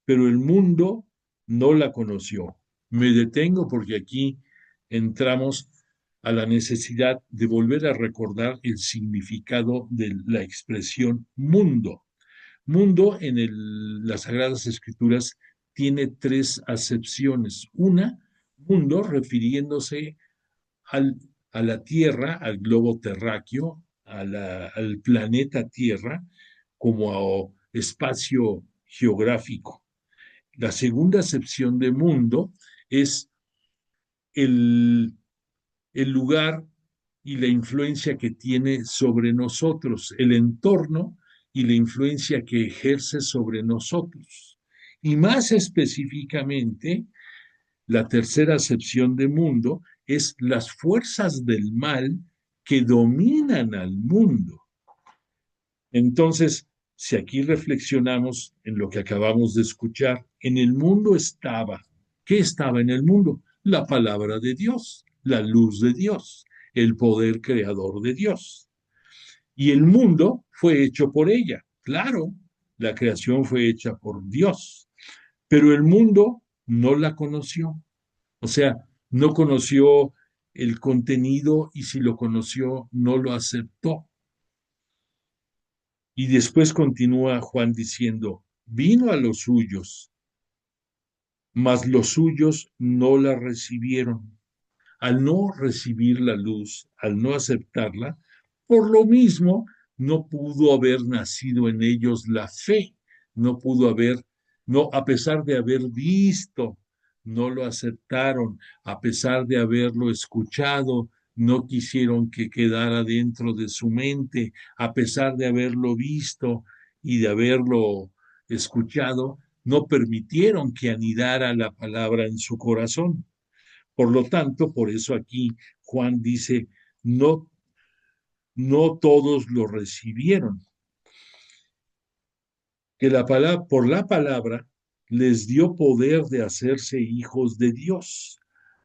pero el mundo no la conoció. Me detengo porque aquí entramos a la necesidad de volver a recordar el significado de la expresión mundo. Mundo en las Sagradas Escrituras tiene tres acepciones. Una, mundo refiriéndose a la Tierra, al globo terráqueo, al planeta Tierra, como a espacio geográfico. La segunda acepción de mundo es el lugar y la influencia que tiene sobre nosotros, el entorno y la influencia que ejerce sobre nosotros. Y más específicamente, la tercera acepción de mundo es las fuerzas del mal que dominan al mundo. Entonces, si aquí reflexionamos en lo que acabamos de escuchar, en el mundo estaba, ¿qué estaba en el mundo? La palabra de Dios, la luz de Dios, el poder creador de Dios. Y el mundo fue hecho por ella, claro, la creación fue hecha por Dios, pero el mundo no la conoció. O sea, no conoció el contenido y si lo conoció, no lo aceptó. Y después continúa Juan diciendo, vino a los suyos, mas los suyos no la recibieron. Al no recibir la luz, al no aceptarla, por lo mismo no pudo haber nacido en ellos la fe, no pudo haber, no, a pesar de haber visto, no lo aceptaron, a pesar de haberlo escuchado, no quisieron que quedara dentro de su mente, a pesar de haberlo visto y de haberlo escuchado, no permitieron que anidara la palabra en su corazón. Por lo tanto, por eso aquí Juan dice, no, no todos lo recibieron. Que por la palabra les dio poder de hacerse hijos de Dios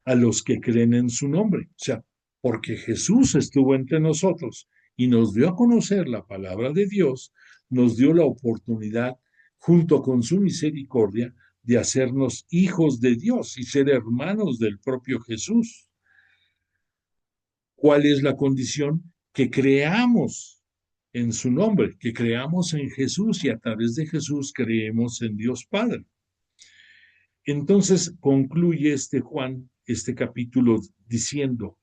a los que creen en su nombre. O sea, porque Jesús estuvo entre nosotros y nos dio a conocer la palabra de Dios, nos dio la oportunidad, junto con su misericordia, de hacernos hijos de Dios y ser hermanos del propio Jesús. ¿Cuál es la condición? Que creamos en su nombre, que creamos en Jesús y a través de Jesús creemos en Dios Padre. Entonces concluye Juan, este capítulo diciendo,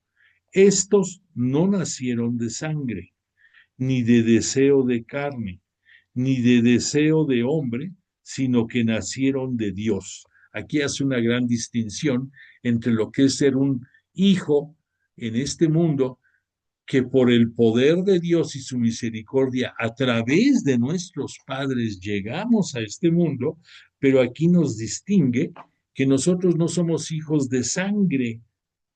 estos no nacieron de sangre, ni de deseo de carne, ni de deseo de hombre, sino que nacieron de Dios. Aquí hace una gran distinción entre lo que es ser un hijo en este mundo, que por el poder de Dios y su misericordia a través de nuestros padres llegamos a este mundo, pero aquí nos distingue que nosotros no somos hijos de sangre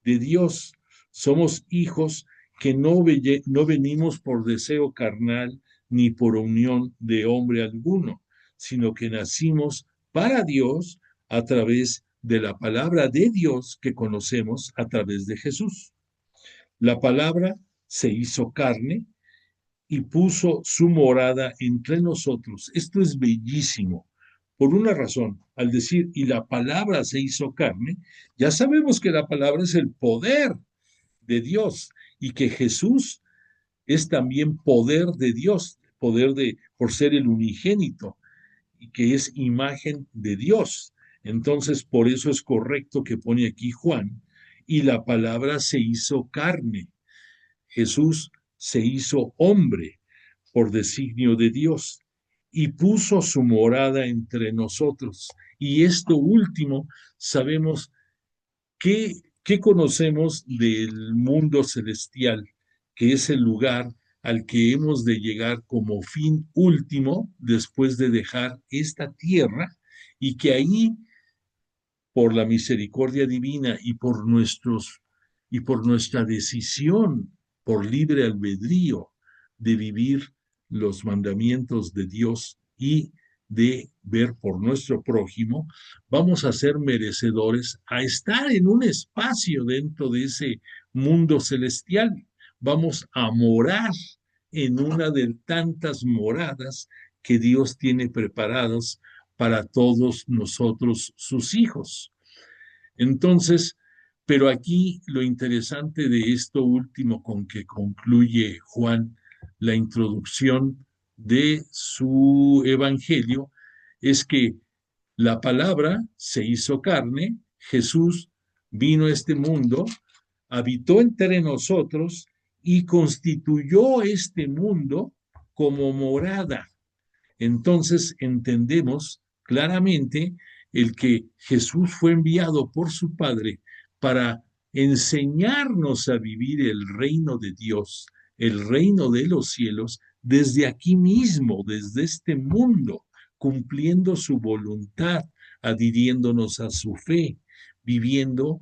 de Dios, somos hijos que no venimos por deseo carnal ni por unión de hombre alguno, sino que nacimos para Dios a través de la palabra de Dios que conocemos a través de Jesús. La palabra se hizo carne y puso su morada entre nosotros. Esto es bellísimo. Por una razón, al decir, y la palabra se hizo carne, ya sabemos que la palabra es el poder de Dios y que Jesús es también poder de Dios, por ser el unigénito y que es imagen de Dios. Entonces, por eso es correcto que pone aquí Juan, y la palabra se hizo carne. Jesús se hizo hombre por designio de Dios y puso su morada entre nosotros. Y esto último, sabemos que conocemos del mundo celestial, que es el lugar al que hemos de llegar como fin último después de dejar esta tierra, y que ahí, por la misericordia divina y por nuestra decisión, por libre albedrío de vivir los mandamientos de Dios y de ver por nuestro prójimo, vamos a ser merecedores a estar en un espacio dentro de ese mundo celestial. Vamos a morar en una de tantas moradas que Dios tiene preparadas para todos nosotros, sus hijos. Entonces, pero aquí lo interesante de esto último con que concluye Juan la introducción de su evangelio es que la palabra se hizo carne, Jesús vino a este mundo, habitó entre nosotros y constituyó este mundo como morada. Entonces entendemos claramente el que Jesús fue enviado por su Padre para enseñarnos a vivir el reino de Dios, el reino de los cielos, desde aquí mismo, desde este mundo, cumpliendo su voluntad, adhiriéndonos a su fe, viviendo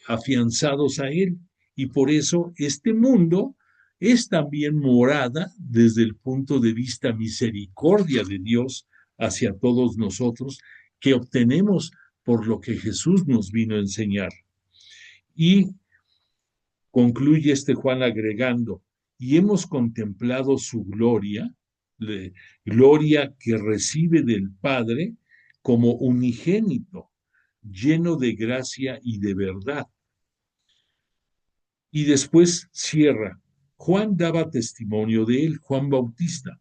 afianzados a Él. Y por eso este mundo es también morada desde el punto de vista misericordia de Dios hacia todos nosotros, que obtenemos por lo que Jesús nos vino a enseñar. Y concluye este Juan agregando, y hemos contemplado su gloria, gloria que recibe del Padre como unigénito, lleno de gracia y de verdad. Y después cierra. Juan daba testimonio de él, Juan Bautista,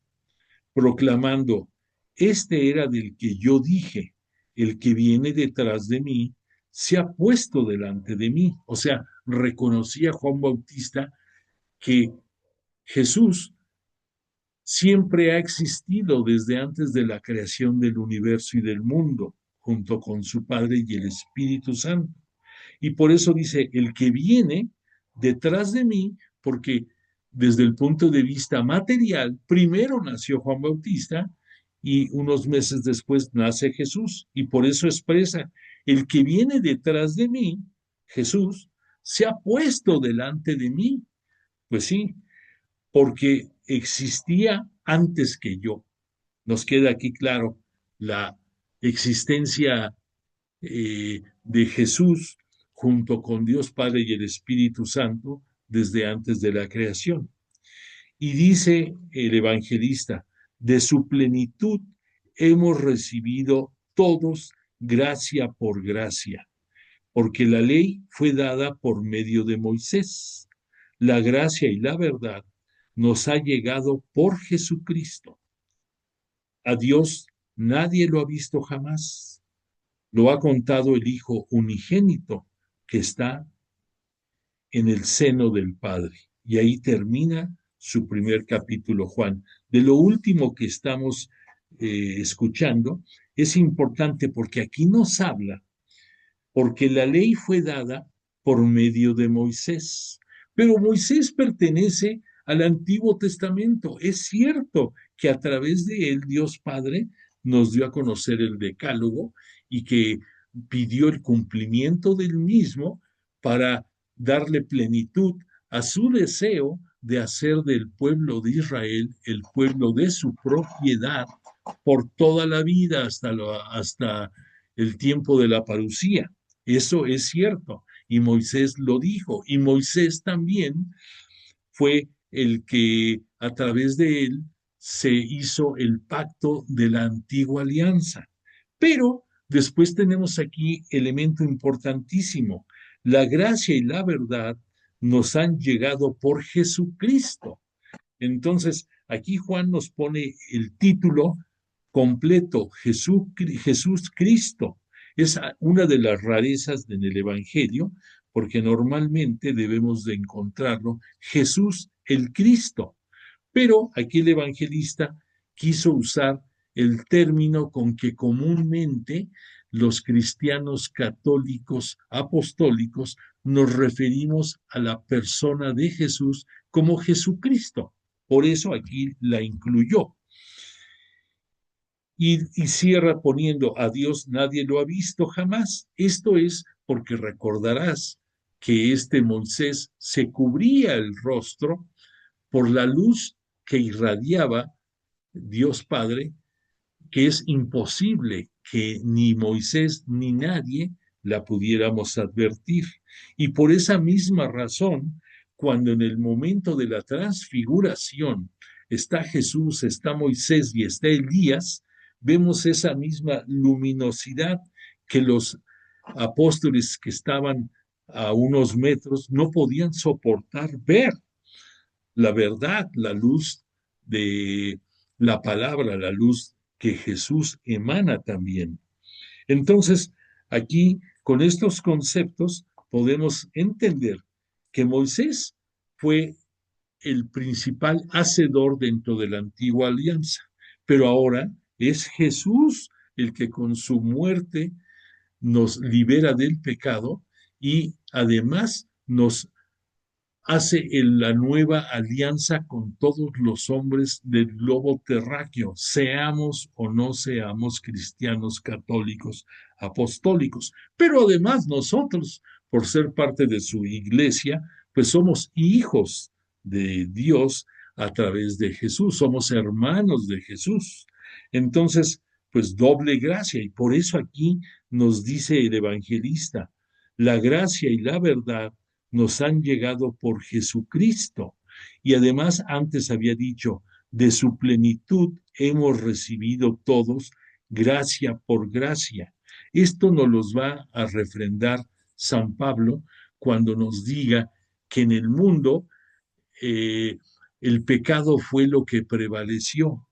proclamando, este era del que yo dije, el que viene detrás de mí se ha puesto delante de mí. O sea, reconocía Juan Bautista que Jesús siempre ha existido desde antes de la creación del universo y del mundo, junto con su Padre y el Espíritu Santo. Y por eso dice, el que viene detrás de mí, porque desde el punto de vista material, primero nació Juan Bautista y unos meses después nace Jesús. Y por eso expresa, el que viene detrás de mí, Jesús, se ha puesto delante de mí. Pues sí, porque existía antes que yo. Nos queda aquí claro la existencia de Jesús junto con Dios Padre y el Espíritu Santo desde antes de la creación. Y dice el evangelista, de su plenitud hemos recibido todos gracia por gracia, porque la ley fue dada por medio de Moisés. La gracia y la verdad nos ha llegado por Jesucristo. A Dios nadie lo ha visto jamás. Lo ha contado el Hijo unigénito que está en el seno del Padre. Y ahí termina su primer capítulo, Juan. De lo último que estamos escuchando, es importante porque aquí nos habla, porque la ley fue dada por medio de Moisés. Pero Moisés pertenece al Antiguo Testamento. Es cierto que a través de él Dios Padre nos dio a conocer el Decálogo y que pidió el cumplimiento del mismo para darle plenitud a su deseo de hacer del pueblo de Israel el pueblo de su propiedad por toda la vida hasta el tiempo de la parucía. Eso es cierto. Y Moisés lo dijo. Y Moisés también fue el que a través de él se hizo el pacto de la antigua alianza. Pero después tenemos aquí elemento importantísimo. La gracia y la verdad nos han llegado por Jesucristo. Entonces, aquí Juan nos pone el título completo, Jesús Cristo. Es una de las rarezas en el Evangelio, porque normalmente debemos de encontrarlo Jesús el Cristo. Pero aquí el evangelista quiso usar el término con que comúnmente los cristianos católicos apostólicos nos referimos a la persona de Jesús como Jesucristo. Por eso aquí la incluyó. Y cierra poniendo: a Dios nadie lo ha visto jamás. Esto es porque recordarás que este Moisés se cubría el rostro por la luz que irradiaba Dios Padre, que es imposible que ni Moisés ni nadie la pudiéramos advertir. Y por esa misma razón, cuando en el momento de la transfiguración está Jesús, está Moisés y está Elías, vemos esa misma luminosidad que los apóstoles que estaban a unos metros no podían soportar ver. La verdad, la luz de la palabra, la luz que Jesús emana también. Entonces, aquí, con estos conceptos, podemos entender que Moisés fue el principal hacedor dentro de la antigua alianza, pero ahora es Jesús el que con su muerte nos libera del pecado y además nos hace la nueva alianza con todos los hombres del globo terráqueo, seamos o no seamos cristianos católicos apostólicos. Pero además nosotros, por ser parte de su iglesia, pues somos hijos de Dios a través de Jesús, somos hermanos de Jesús. Entonces, pues doble gracia, y por eso aquí nos dice el evangelista: la gracia y la verdad nos han llegado por Jesucristo. Y además antes había dicho: de su plenitud hemos recibido todos gracia por gracia. Esto nos los va a refrendar San Pablo cuando nos diga que en el mundo el pecado fue lo que prevaleció,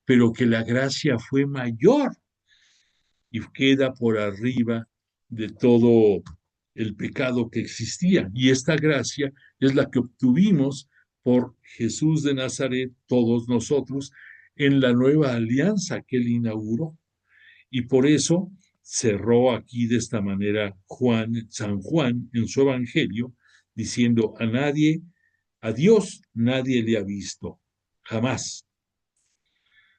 pero que la gracia fue mayor y queda por arriba de todo el pecado que existía. Y esta gracia es la que obtuvimos por Jesús de Nazaret, todos nosotros, en la nueva alianza que él inauguró. Y por eso cerró aquí de esta manera San Juan en su evangelio, diciendo: a Dios nadie le ha visto, jamás.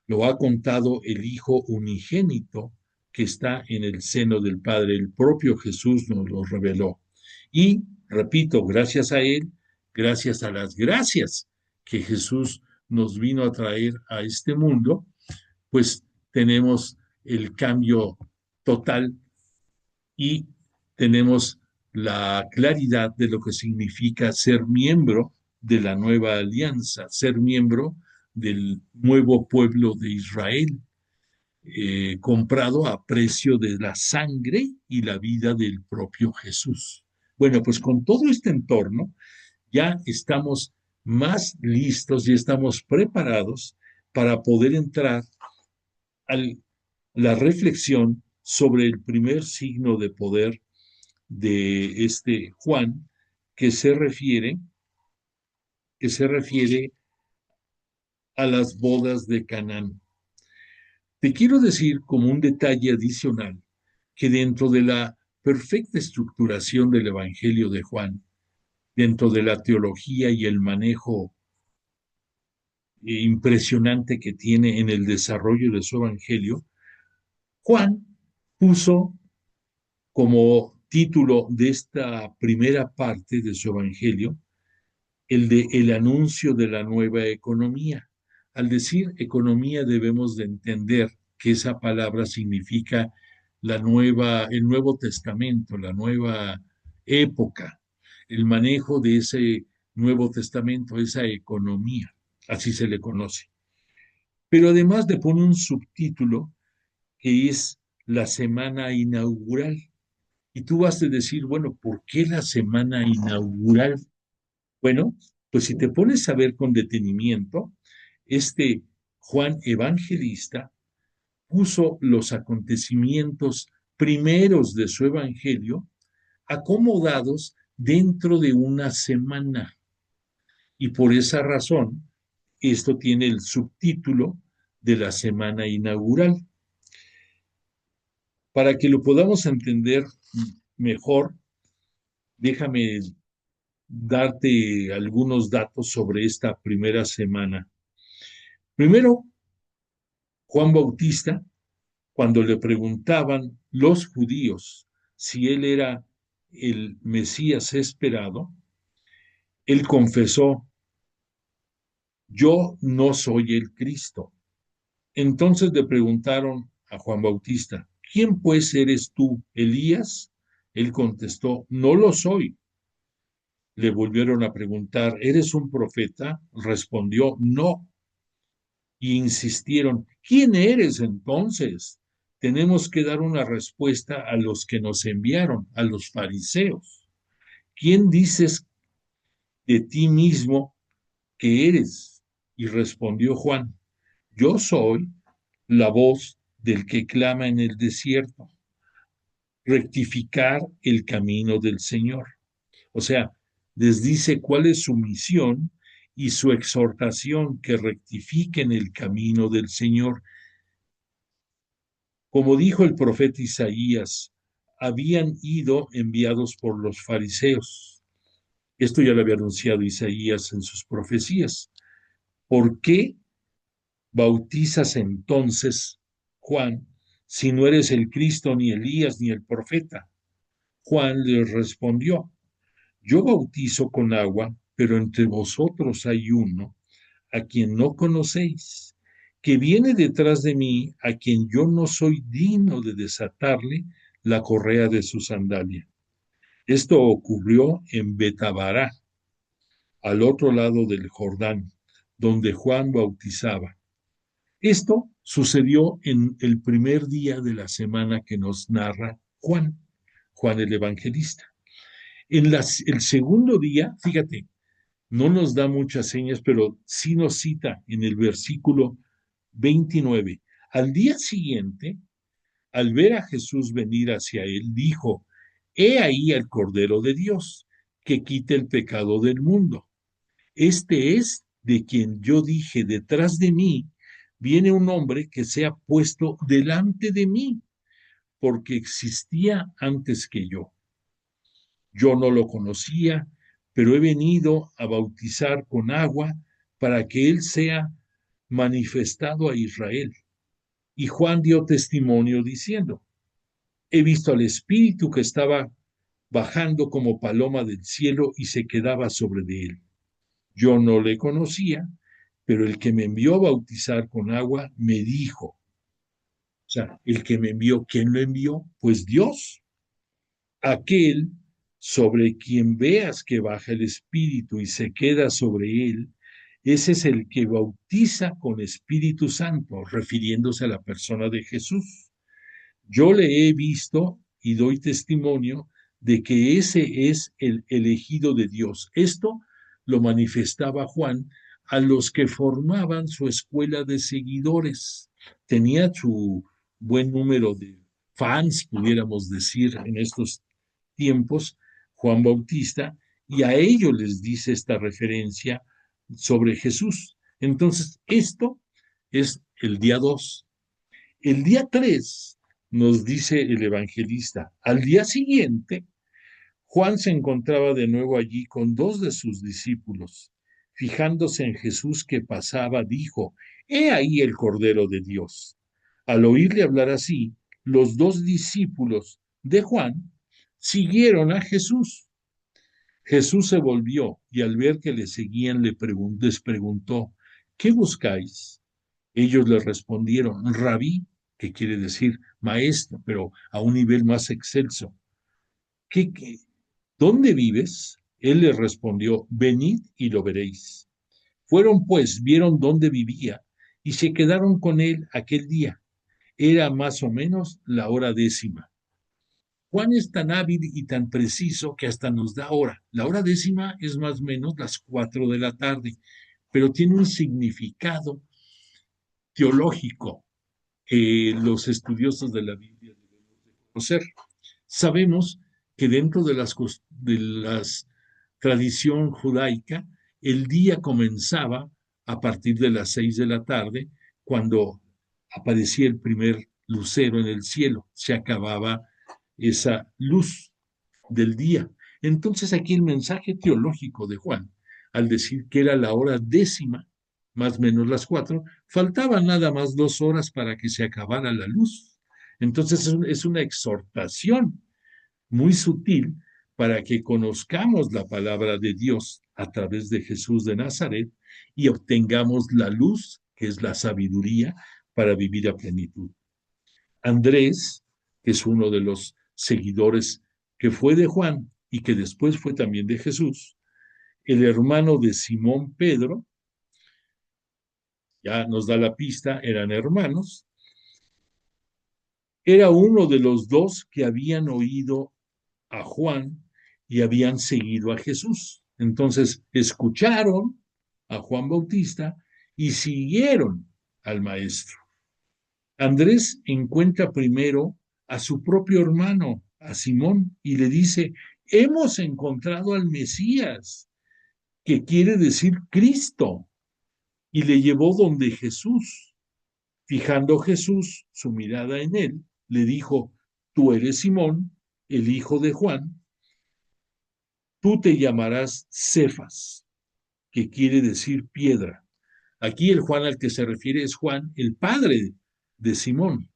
Lo ha contado el Hijo unigénito que está en el seno del Padre. El propio Jesús nos lo reveló. Y, repito, gracias a Él, gracias a las gracias que Jesús nos vino a traer a este mundo, pues tenemos el cambio total y tenemos la claridad de lo que significa ser miembro de la nueva alianza, ser miembro del nuevo pueblo de Israel, comprado a precio de la sangre y la vida del propio Jesús. Bueno, pues con todo este entorno ya estamos más listos y estamos preparados para poder entrar a la reflexión sobre el primer signo de poder de este Juan, que se refiere a las bodas de Canaán. Te quiero decir como un detalle adicional que dentro de la perfecta estructuración del Evangelio de Juan, dentro de la teología y el manejo impresionante que tiene en el desarrollo de su Evangelio, Juan puso como título de esta primera parte de su Evangelio el de el anuncio de la nueva economía. Al decir economía debemos de entender que esa palabra significa el Nuevo Testamento, la nueva época, el manejo de ese Nuevo Testamento, esa economía, así se le conoce. Pero además le pone un subtítulo que es la semana inaugural. Y tú vas a decir, bueno, ¿por qué la semana inaugural? Bueno, pues si te pones a ver con detenimiento, este Juan Evangelista puso los acontecimientos primeros de su evangelio acomodados dentro de una semana. Y por esa razón, esto tiene el subtítulo de la semana inaugural. Para que lo podamos entender mejor, déjame darte algunos datos sobre esta primera semana. Primero, Juan Bautista, cuando le preguntaban los judíos si él era el Mesías esperado, él confesó, yo no soy el Cristo. Entonces le preguntaron a Juan Bautista, ¿quién pues eres tú, Elías? Él contestó, no lo soy. Le volvieron a preguntar, ¿eres un profeta? Respondió, no. Y insistieron, ¿quién eres entonces? Tenemos que dar una respuesta a los que nos enviaron, a los fariseos. ¿Quién dices de ti mismo que eres? Y respondió Juan, yo soy la voz del que clama en el desierto, rectificar el camino del Señor. O sea, les dice cuál es su misión y su exhortación que rectifiquen el camino del Señor. Como dijo el profeta Isaías, habían ido enviados por los fariseos. Esto ya lo había anunciado Isaías en sus profecías. ¿Por qué bautizas entonces, Juan, si no eres el Cristo, ni Elías, ni el profeta? Juan les respondió, yo bautizo con agua, pero entre vosotros hay uno a quien no conocéis, que viene detrás de mí, a quien yo no soy digno de desatarle la correa de su sandalia. Esto ocurrió en Betabará, al otro lado del Jordán, donde Juan bautizaba. Esto sucedió en el primer día de la semana que nos narra Juan el Evangelista. El segundo día, fíjate, no nos da muchas señas, pero sí nos cita en el versículo 29. Al día siguiente, al ver a Jesús venir hacia él, dijo, he ahí el Cordero de Dios, que quita el pecado del mundo. Este es de quien yo dije, detrás de mí viene un hombre que se ha puesto delante de mí, porque existía antes que yo. Yo no lo conocía, pero he venido a bautizar con agua para que él sea manifestado a Israel. Y Juan dio testimonio diciendo, he visto al Espíritu que estaba bajando como paloma del cielo y se quedaba sobre de él. Yo no le conocía, pero el que me envió a bautizar con agua me dijo, o sea, el que me envió, ¿quién lo envió? Pues Dios, aquel sobre quien veas que baja el Espíritu y se queda sobre él, ese es el que bautiza con Espíritu Santo, refiriéndose a la persona de Jesús. Yo le he visto y doy testimonio de que ese es el elegido de Dios. Esto lo manifestaba Juan a los que formaban su escuela de seguidores. Tenía su buen número de fans, pudiéramos decir, en estos tiempos, Juan Bautista, y a ellos les dice esta referencia sobre Jesús. Entonces, esto es el día 2. El día 3 nos dice el evangelista, al día siguiente, Juan se encontraba de nuevo allí con dos de sus discípulos. Fijándose en Jesús que pasaba, dijo, he ahí el Cordero de Dios. Al oírle hablar así, los dos discípulos de Juan siguieron a Jesús. Jesús se volvió y al ver que le seguían les preguntó, ¿qué buscáis? Ellos le respondieron, Rabí, que quiere decir maestro, pero a un nivel más excelso. ¿Qué? ¿Dónde vives? Él les respondió, venid y lo veréis. Fueron pues, vieron dónde vivía y se quedaron con él aquel día. Era más o menos la hora 10. Juan es tan hábil y tan preciso que hasta nos da hora. La hora 10 es más o menos las 4 de la tarde, pero tiene un significado teológico que los estudiosos de la Biblia debemos de conocer. Sabemos que dentro de las tradición judaica, el día comenzaba a partir de las 6 de la tarde, cuando aparecía el primer lucero en el cielo, se acababa esa luz del día. Entonces aquí el mensaje teológico de Juan, al decir que era la hora 10, más o menos las 4, faltaban nada más 2 horas para que se acabara la luz. Entonces es una exhortación muy sutil para que conozcamos la palabra de Dios a través de Jesús de Nazaret y obtengamos la luz, que es la sabiduría, para vivir a plenitud. Andrés, que es uno de los seguidores que fue de Juan y que después fue también de Jesús, el hermano de Simón Pedro, ya nos da la pista, eran hermanos, era uno de los dos que habían oído a Juan y habían seguido a Jesús. Entonces escucharon a Juan Bautista y siguieron al maestro. Andrés encuentra primero a su propio hermano, a Simón, y le dice, hemos encontrado al Mesías, que quiere decir Cristo, y le llevó donde Jesús. Fijando Jesús su mirada en él, le dijo, tú eres Simón, el hijo de Juan, tú te llamarás Cefas, que quiere decir piedra. Aquí el Juan al que se refiere es Juan, el padre de Simón.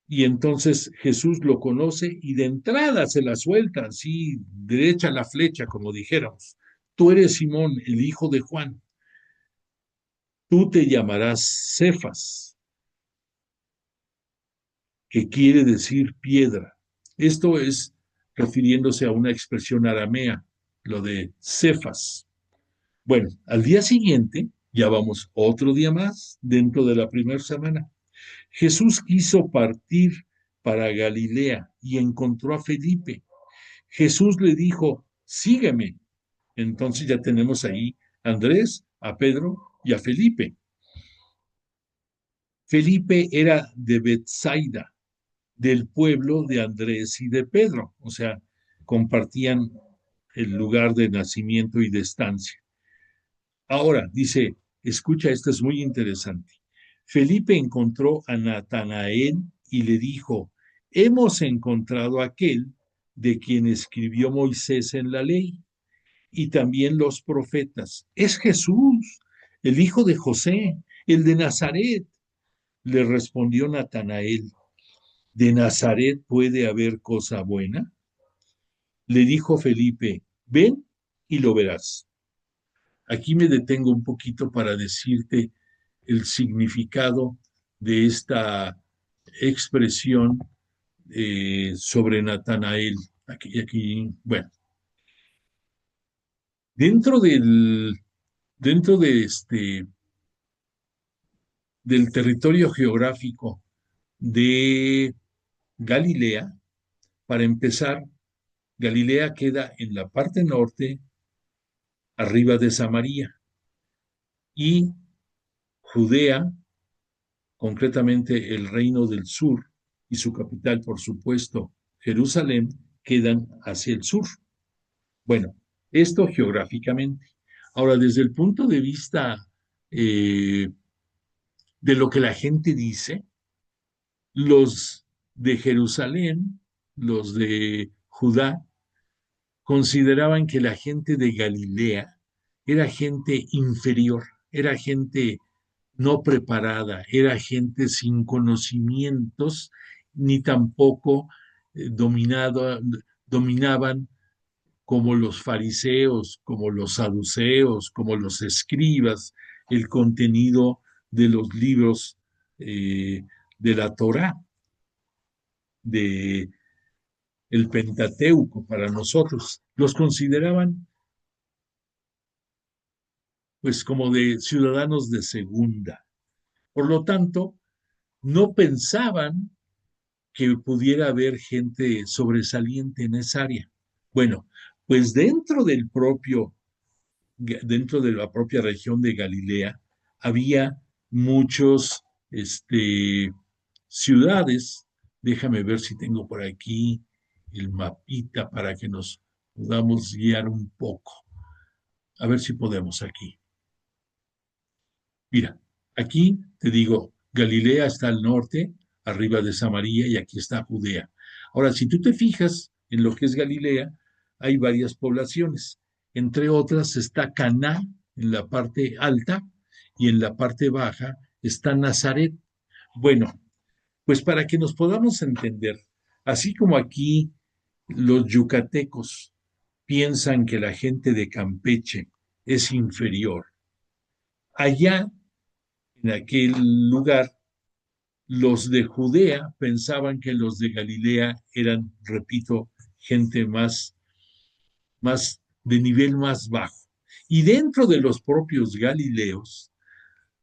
Y entonces Jesús lo conoce y de entrada se la suelta, así derecha la flecha, como dijéramos. Tú eres Simón, el hijo de Juan. Tú te llamarás Cefas, que quiere decir piedra. Esto es refiriéndose a una expresión aramea, lo de Cefas. Bueno, al día siguiente, ya vamos otro día más dentro de la primera semana. Jesús quiso partir para Galilea y encontró a Felipe. Jesús le dijo, sígueme. Entonces ya tenemos ahí a Andrés, a Pedro y a Felipe. Felipe era de Betsaida, del pueblo de Andrés y de Pedro, o sea, compartían el lugar de nacimiento y de estancia. Ahora, dice, escucha, esto es muy interesante. Felipe encontró a Natanael y le dijo, hemos encontrado a aquel de quien escribió Moisés en la ley y también los profetas. Es Jesús, el hijo de José, el de Nazaret. Le respondió Natanael, ¿de Nazaret puede haber cosa buena? Le dijo Felipe, ven y lo verás. Aquí me detengo un poquito para decirte el significado de esta expresión sobre Natanael. Bueno, dentro del territorio geográfico de Galilea, para empezar, Galilea queda en la parte norte, arriba de Samaria, y Judea, concretamente el reino del sur, y su capital, por supuesto, Jerusalén, quedan hacia el sur. Bueno, esto geográficamente. Ahora, desde el punto de vista de lo que la gente dice, los de Jerusalén, los de Judá, consideraban que la gente de Galilea era gente inferior, era gente no preparada, era gente sin conocimientos, ni tampoco dominaban como los fariseos, como los saduceos, como los escribas, el contenido de los libros de la Torá, de el Pentateuco para nosotros. Los consideraban pues como de ciudadanos de segunda. Por lo tanto, no pensaban que pudiera haber gente sobresaliente en esa área. Bueno, pues dentro de la propia región de Galilea, había muchos ciudades. Déjame ver si tengo por aquí el mapita para que nos podamos guiar un poco. A ver si podemos aquí. Mira, aquí te digo, Galilea está al norte, arriba de Samaria, y aquí está Judea. Ahora, si tú te fijas en lo que es Galilea, hay varias poblaciones. Entre otras está Caná en la parte alta y en la parte baja está Nazaret. Bueno, pues para que nos podamos entender, así como aquí los yucatecos piensan que la gente de Campeche es inferior, allá en aquel lugar los de Judea pensaban que los de Galilea eran, repito, gente más de nivel más bajo. Y dentro de los propios galileos,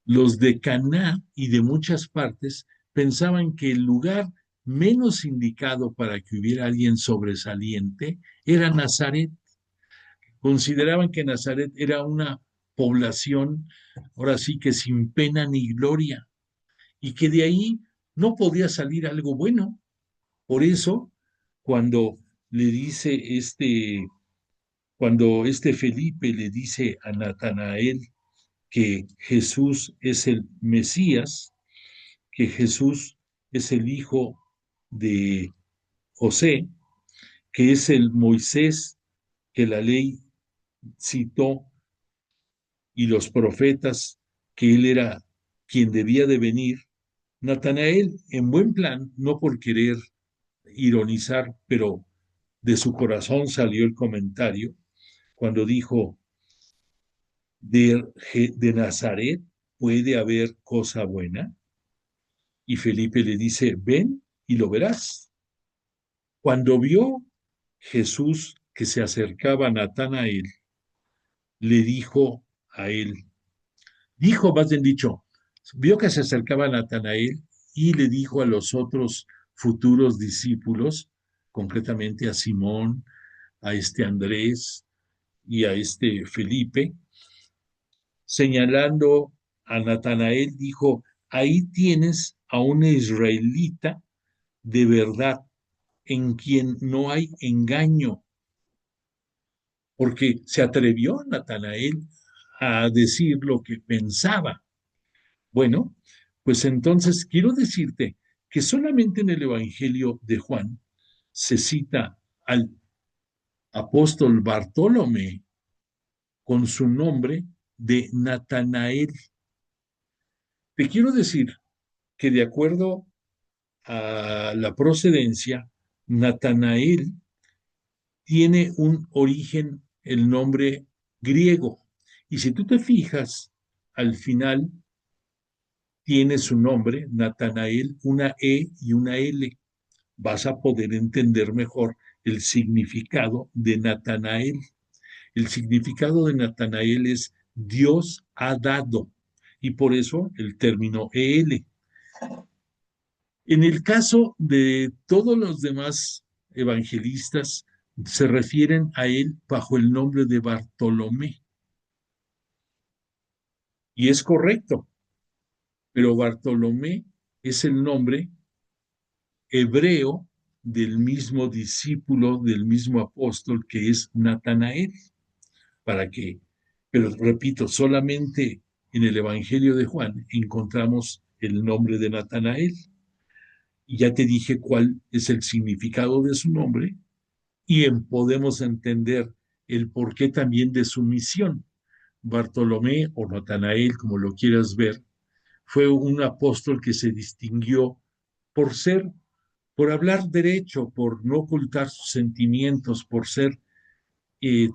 los de Caná y de muchas partes pensaban que el lugar menos indicado para que hubiera alguien sobresaliente era Nazaret. Consideraban que Nazaret era una población, ahora sí que sin pena ni gloria, y que de ahí no podía salir algo bueno. Por eso, cuando le dice cuando Felipe le dice a Natanael que Jesús es el Mesías, que Jesús es el hijo de José, que es el Moisés que la ley citó y los profetas, que él era quien debía de venir, Natanael, en buen plan, no por querer ironizar, pero de su corazón salió el comentario cuando dijo, de Nazaret puede haber cosa buena. Y Felipe le dice, ven y lo verás. Cuando vio Jesús que se acercaba a Natanael, le dijo a él, dijo, más bien dicho, vio que se acercaba a Natanael y le dijo a los otros futuros discípulos, concretamente a Simón, a Andrés y a Felipe, señalando a Natanael, dijo, ahí tienes a un israelita de verdad, en quien no hay engaño, porque se atrevió Natanael a decir lo que pensaba. Bueno, pues entonces quiero decirte que solamente en el Evangelio de Juan se cita al apóstol Bartolomé con su nombre de Natanael. Te quiero decir que de acuerdo a la procedencia, Natanael tiene un origen, el nombre griego. Y si tú te fijas, al final tiene su nombre, Natanael, una E y una L. Vas a poder entender mejor el significado de Natanael. El significado de Natanael es Dios ha dado, y por eso el término EL. En el caso de todos los demás evangelistas, se refieren a él bajo el nombre de Bartolomé. Y es correcto, pero Bartolomé es el nombre hebreo del mismo discípulo, del mismo apóstol que es Natanael. Para que, pero repito, solamente en el Evangelio de Juan encontramos el nombre de Natanael. Y ya te dije cuál es el significado de su nombre y podemos entender el porqué también de su misión. Bartolomé o Natanael, como lo quieras ver, fue un apóstol que se distinguió por por hablar derecho, por no ocultar sus sentimientos, por ser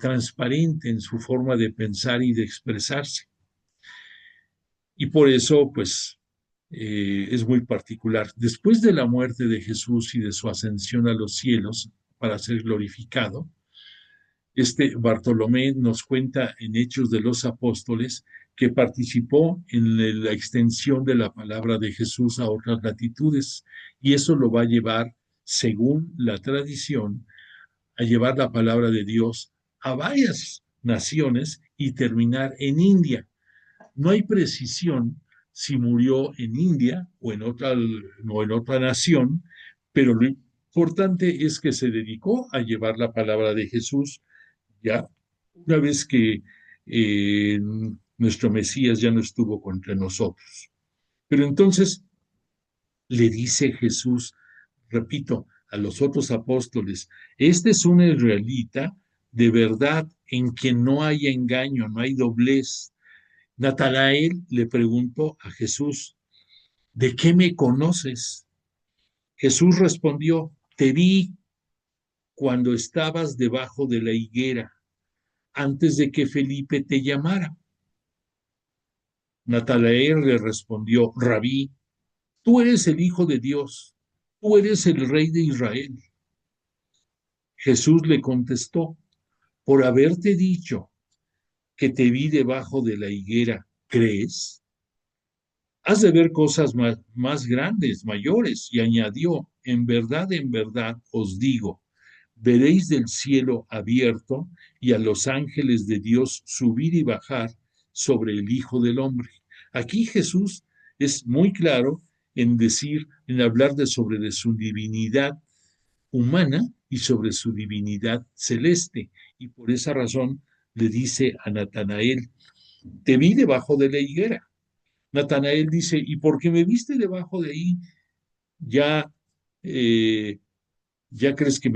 transparente en su forma de pensar y de expresarse. Y por eso, pues, es muy particular. Después de la muerte de Jesús y de su ascensión a los cielos para ser glorificado, este Bartolomé nos cuenta en Hechos de los Apóstoles que participó en la extensión de la palabra de Jesús a otras latitudes, y eso lo va a llevar, según la tradición, a llevar la palabra de Dios a varias naciones y terminar en India. No hay precisión si murió en India o en otra nación, pero lo importante es que se dedicó a llevar la palabra de Jesús ya una vez que eh, nuestro Mesías ya no estuvo contra nosotros. Pero entonces le dice Jesús, repito, a los otros apóstoles, este es un israelita de verdad en quien no hay engaño, no hay doblez. Natanael le preguntó a Jesús, ¿de qué me conoces? Jesús respondió, te vi cuando estabas debajo de la higuera, antes de que Felipe te llamara. Natanael le respondió, Rabí, tú eres el Hijo de Dios, tú eres el Rey de Israel. Jesús le contestó, por haberte dicho que te vi debajo de la higuera, ¿crees? Has de ver cosas más grandes, mayores. Y añadió, en verdad os digo, veréis del cielo abierto y a los ángeles de Dios subir y bajar sobre el Hijo del Hombre. Aquí Jesús es muy claro en decir, en hablar de su divinidad humana y sobre su divinidad celeste. Y por esa razón le dice a Natanael, te vi debajo de la higuera. Natanael dice, ¿y por qué me viste debajo de ahí? Ya, eh, ya crees que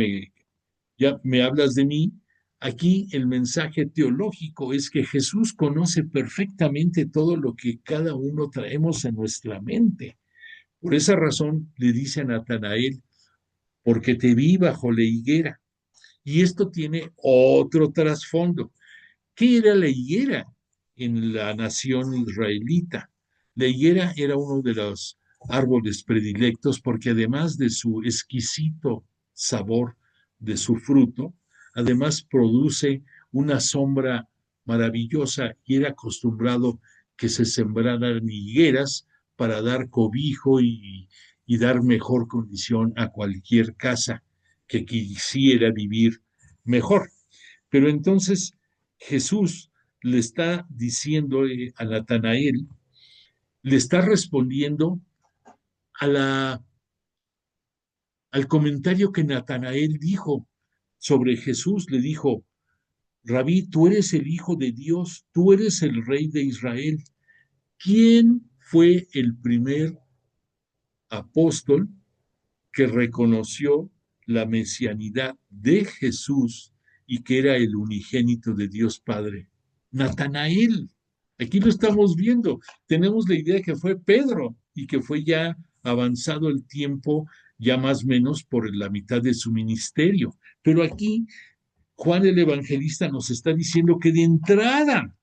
ya me hablas de mí. Aquí el mensaje teológico es que Jesús conoce perfectamente todo lo que cada uno traemos en nuestra mente. Por esa razón le dice a Natanael, porque te vi bajo la higuera. Y esto tiene otro trasfondo. ¿Qué era la higuera en la nación israelita? La higuera era uno de los árboles predilectos porque además de su exquisito sabor de su fruto, además produce una sombra maravillosa y era acostumbrado que se sembraran higueras para dar cobijo y dar mejor condición a cualquier casa que quisiera vivir mejor. Pero entonces Jesús le está diciendo a Natanael, le está respondiendo a al comentario que Natanael dijo sobre Jesús. Le dijo, Rabí, tú eres el Hijo de Dios, tú eres el Rey de Israel. ¿Quién fue el primer apóstol que reconoció la mesianidad de Jesús y que era el unigénito de Dios Padre? Natanael. Aquí lo estamos viendo. Tenemos la idea que fue Pedro y que fue ya avanzado el tiempo, ya más o menos por la mitad de su ministerio. Pero aquí Juan el Evangelista nos está diciendo que de entrada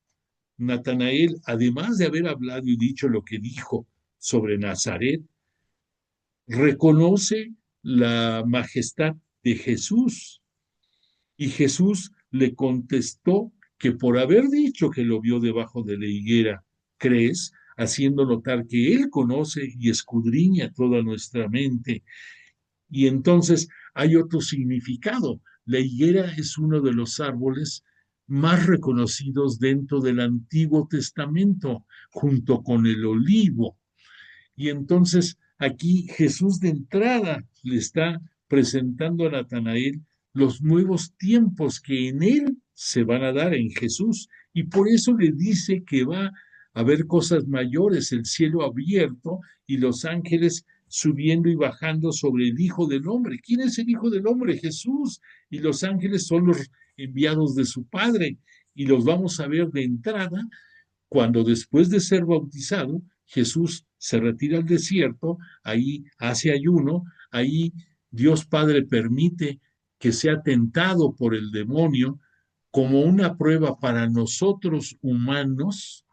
Natanael, además de haber hablado y dicho lo que dijo sobre Nazaret, reconoce la majestad de Jesús. Y Jesús le contestó que por haber dicho que lo vio debajo de la higuera, ¿crees? Haciendo notar que Él conoce y escudriña toda nuestra mente. Y entonces hay otro significado. La higuera es uno de los árboles más reconocidos dentro del Antiguo Testamento, junto con el olivo. Y entonces aquí Jesús de entrada le está presentando a Natanael los nuevos tiempos que en él se van a dar en Jesús. Y por eso le dice que va a haber cosas mayores, el cielo abierto y los ángeles subiendo y bajando sobre el Hijo del Hombre. ¿Quién es el Hijo del Hombre? Jesús. Y los ángeles son los enviados de su Padre. Y los vamos a ver de entrada cuando después de ser bautizado, Jesús se retira al desierto, ahí hace ayuno, ahí Dios Padre permite que sea tentado por el demonio como una prueba para nosotros humanos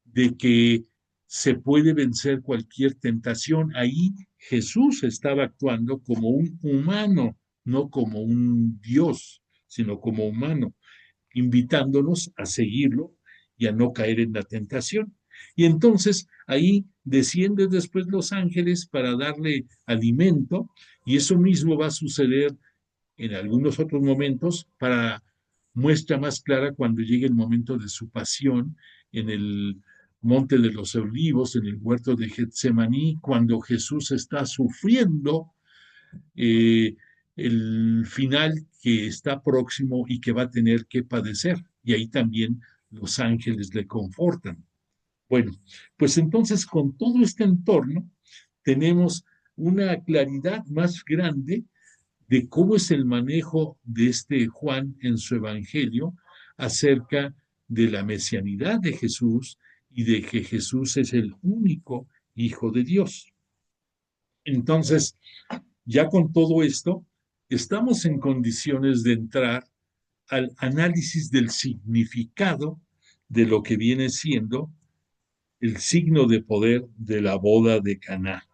de que se puede vencer cualquier tentación. Ahí Jesús estaba actuando como un humano, no como un Dios, sino como humano, invitándonos a seguirlo y a no caer en la tentación. Y entonces ahí descienden después los ángeles para darle alimento, y eso mismo va a suceder en algunos otros momentos para muestra más clara cuando llegue el momento de su pasión en el Monte de los Olivos, en el huerto de Getsemaní, cuando Jesús está sufriendo eh, el final que está próximo y que va a tener que padecer. Y ahí también los ángeles le confortan. Bueno, pues entonces con todo este entorno tenemos una claridad más grande de cómo es el manejo de este Juan en su evangelio acerca de la mesianidad de Jesús y de que Jesús es el único Hijo de Dios. Entonces, ya con todo esto, estamos en condiciones de entrar al análisis del significado de lo que viene siendo el signo de poder de la boda de Caná.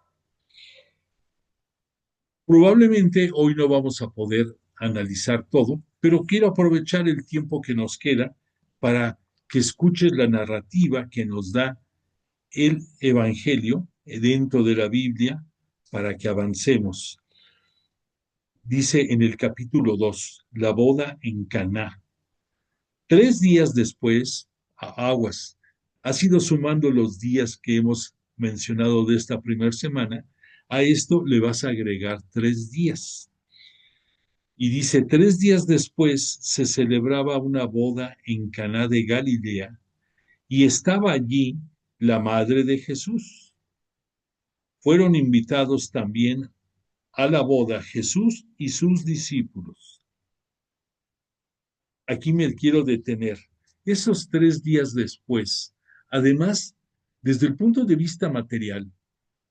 Probablemente hoy no vamos a poder analizar todo, pero quiero aprovechar el tiempo que nos queda para que escuches la narrativa que nos da el Evangelio dentro de la Biblia para que avancemos. Dice en el capítulo 2, la boda en Caná. 3 días después, a aguas, has ido sumando los días que hemos mencionado de esta primera semana, a esto le vas a agregar 3 días. Y dice, 3 días después se celebraba una boda en Caná de Galilea y estaba allí la madre de Jesús. Fueron invitados también a la boda Jesús y sus discípulos. Aquí me quiero detener. Esos 3 días después, además, desde el punto de vista material,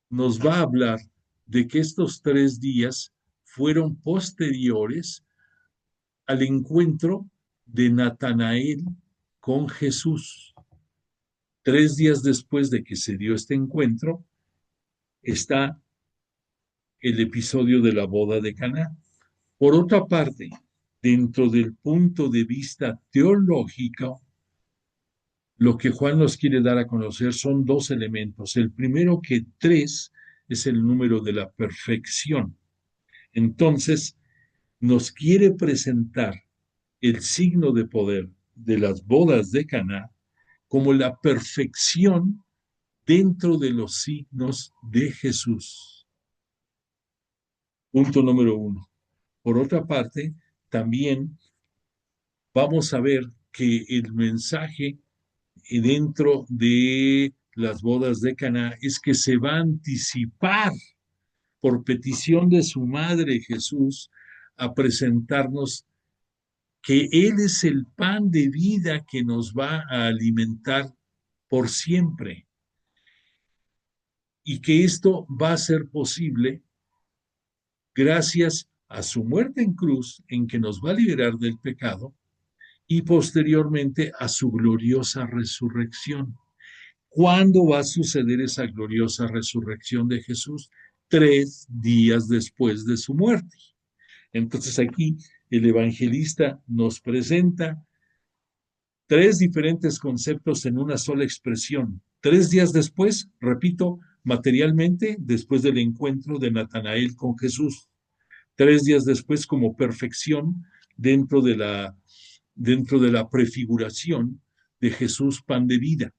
nos va a hablar de que estos 3 días fueron posteriores al encuentro de Natanael con Jesús. 3 días después de que se dio este encuentro, está el episodio de la boda de Caná. Por otra parte, dentro del punto de vista teológico, lo que Juan nos quiere dar a conocer son dos elementos. El primero, que 3 es el número de la perfección. Entonces, nos quiere presentar el signo de poder de las bodas de Caná como la perfección dentro de los signos de Jesús. Punto número 1. Por otra parte, también vamos a ver que el mensaje dentro de las bodas de Caná es que se va a anticipar por petición de su madre Jesús a presentarnos que Él es el pan de vida que nos va a alimentar por siempre y que esto va a ser posible gracias a su muerte en cruz, en que nos va a liberar del pecado, y posteriormente a su gloriosa resurrección. ¿Cuándo va a suceder esa gloriosa resurrección de Jesús? 3 días después de su muerte. Entonces aquí el evangelista nos presenta 3 diferentes conceptos en una sola expresión. 3 días después, repito, materialmente, después del encuentro de Natanael con Jesús. 3 días después, como perfección dentro de la prefiguración de Jesús, pan de vida.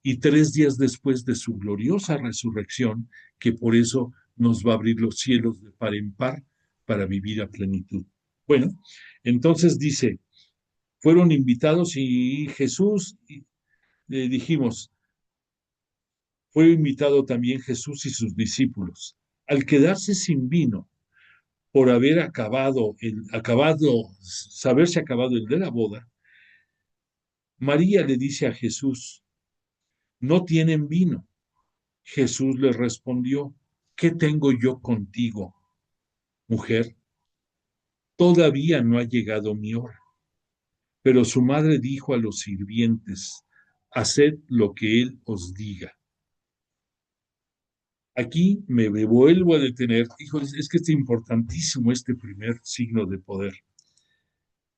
Y 3 días después de su gloriosa resurrección, que por eso nos va a abrir los cielos de par en par para vivir a plenitud. Bueno, entonces dice, fueron invitados y Jesús, dijimos, fue invitado también Jesús y sus discípulos. Al quedarse sin vino, por saberse acabado el de la boda, María le dice a Jesús, no tienen vino. Jesús le respondió, ¿qué tengo yo contigo, mujer? Todavía no ha llegado mi hora. Pero su madre dijo a los sirvientes, haced lo que él os diga. Aquí me vuelvo a detener. Híjoles, es que es importantísimo este primer signo de poder.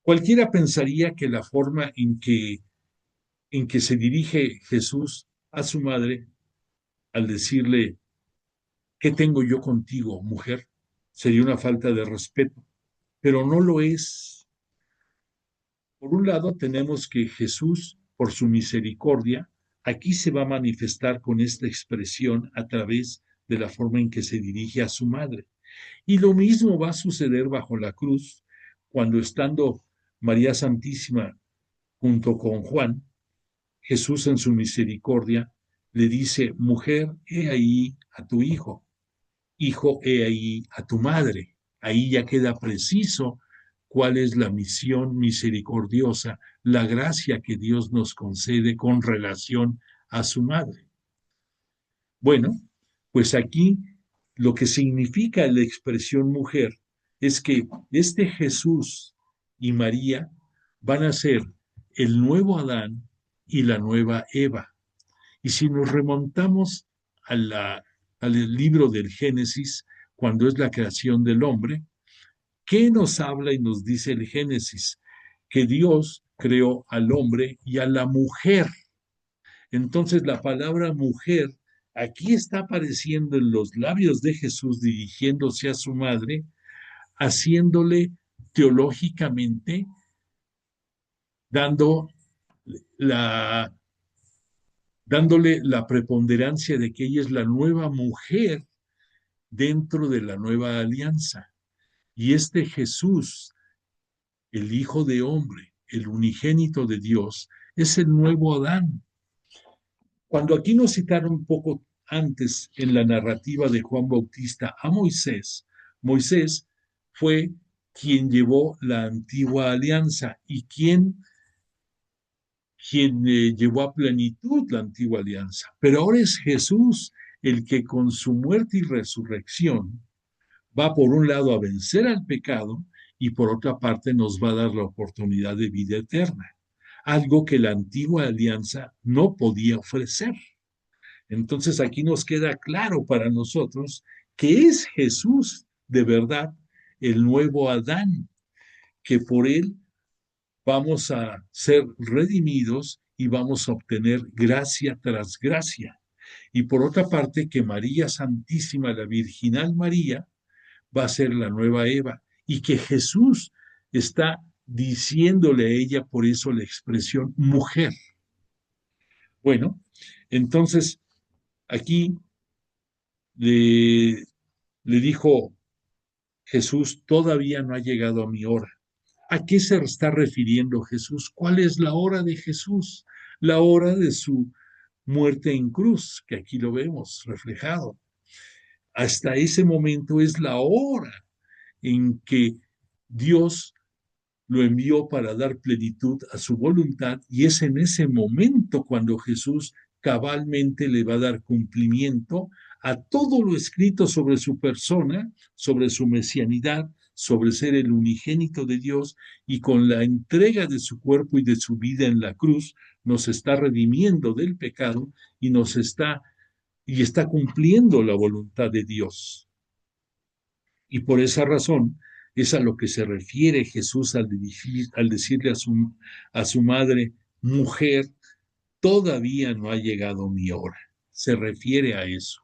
Cualquiera pensaría que la forma en que se dirige Jesús a su madre al decirle, ¿qué tengo yo contigo, mujer? Sería una falta de respeto, pero no lo es. Por un lado, tenemos que Jesús, por su misericordia, aquí se va a manifestar con esta expresión a través de la forma en que se dirige a su madre. Y lo mismo va a suceder bajo la cruz, cuando estando María Santísima junto con Juan, Jesús en su misericordia le dice, mujer, he ahí a tu hijo, hijo, he ahí a tu madre. Ahí ya queda preciso cuál es la misión misericordiosa, la gracia que Dios nos concede con relación a su madre. Bueno, pues aquí lo que significa la expresión mujer es que este Jesús y María van a ser el nuevo Adán y la nueva Eva. Y si nos remontamos al libro del Génesis, cuando es la creación del hombre, ¿qué nos habla y nos dice el Génesis? Que Dios creó al hombre y a la mujer. Entonces la palabra mujer aquí está apareciendo en los labios de Jesús dirigiéndose a su madre, haciéndole teológicamente, dando la, dándole la preponderancia de que ella es la nueva mujer dentro de la nueva alianza. Y este Jesús, el Hijo de Hombre, el unigénito de Dios, es el nuevo Adán. Cuando aquí nos citaron un poco antes en la narrativa de Juan Bautista a Moisés, Moisés fue quien llevó la antigua alianza y quien llevó a plenitud la antigua alianza. Pero ahora es Jesús el que con su muerte y resurrección va por un lado a vencer al pecado y por otra parte nos va a dar la oportunidad de vida eterna, algo que la antigua alianza no podía ofrecer. Entonces aquí nos queda claro para nosotros que es Jesús de verdad el nuevo Adán, que por él vamos a ser redimidos y vamos a obtener gracia tras gracia. Y por otra parte, que María Santísima, la Virginal María, va a ser la nueva Eva y que Jesús está diciéndole a ella por eso la expresión mujer. Bueno, entonces aquí le, le dijo Jesús, todavía no ha llegado a mi hora. ¿A qué se está refiriendo Jesús? ¿Cuál es la hora de Jesús? La hora de su muerte en cruz, que aquí lo vemos reflejado. Hasta ese momento es la hora en que Dios lo envió para dar plenitud a su voluntad y es en ese momento cuando Jesús cabalmente le va a dar cumplimiento a todo lo escrito sobre su persona, sobre su mesianidad, sobre ser el unigénito de Dios y con la entrega de su cuerpo y de su vida en la cruz nos está redimiendo del pecado y está cumpliendo la voluntad de Dios. Y por esa razón es a lo que se refiere Jesús al decirle a su madre, mujer, todavía no ha llegado mi hora. Se refiere a eso.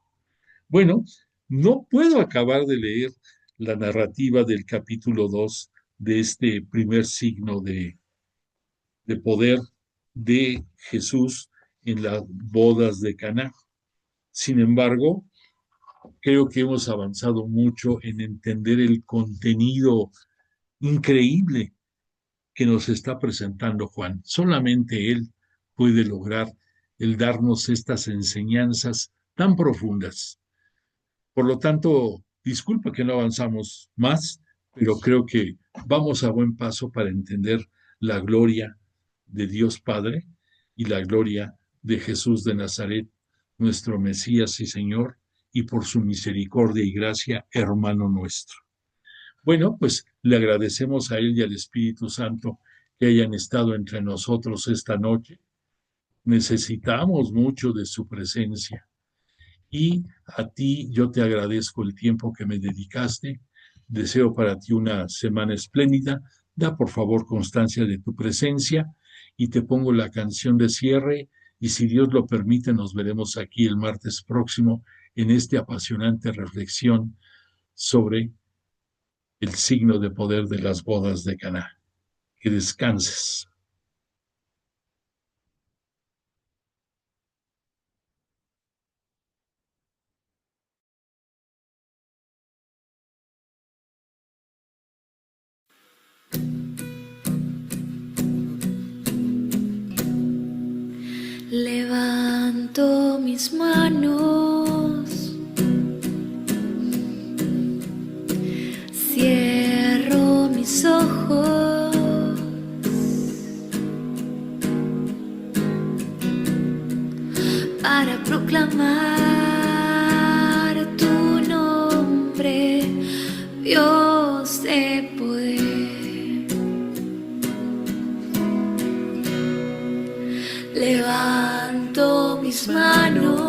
Bueno, no puedo acabar de leer la narrativa del capítulo 2 de este primer signo de poder de Jesús en las bodas de Caná. Sin embargo, creo que hemos avanzado mucho en entender el contenido increíble que nos está presentando Juan. Solamente él puede lograr el darnos estas enseñanzas tan profundas. Por lo tanto, disculpa que no avanzamos más, pero creo que vamos a buen paso para entender la gloria de Dios Padre y la gloria de Jesús de Nazaret, nuestro Mesías y Señor, y por su misericordia y gracia, hermano nuestro. Bueno, pues le agradecemos a Él y al Espíritu Santo que hayan estado entre nosotros esta noche. Necesitamos mucho de su presencia. Y a ti yo te agradezco el tiempo que me dedicaste. Deseo para ti una semana espléndida. Da por favor constancia de tu presencia y te pongo la canción de cierre y si Dios lo permite nos veremos aquí el martes próximo en esta apasionante reflexión sobre el signo de poder de las bodas de Caná. Que descanses. Levanto mis manos, cierro mis ojos para proclamar tu nombre, Dios de poder. Levanto mis manos,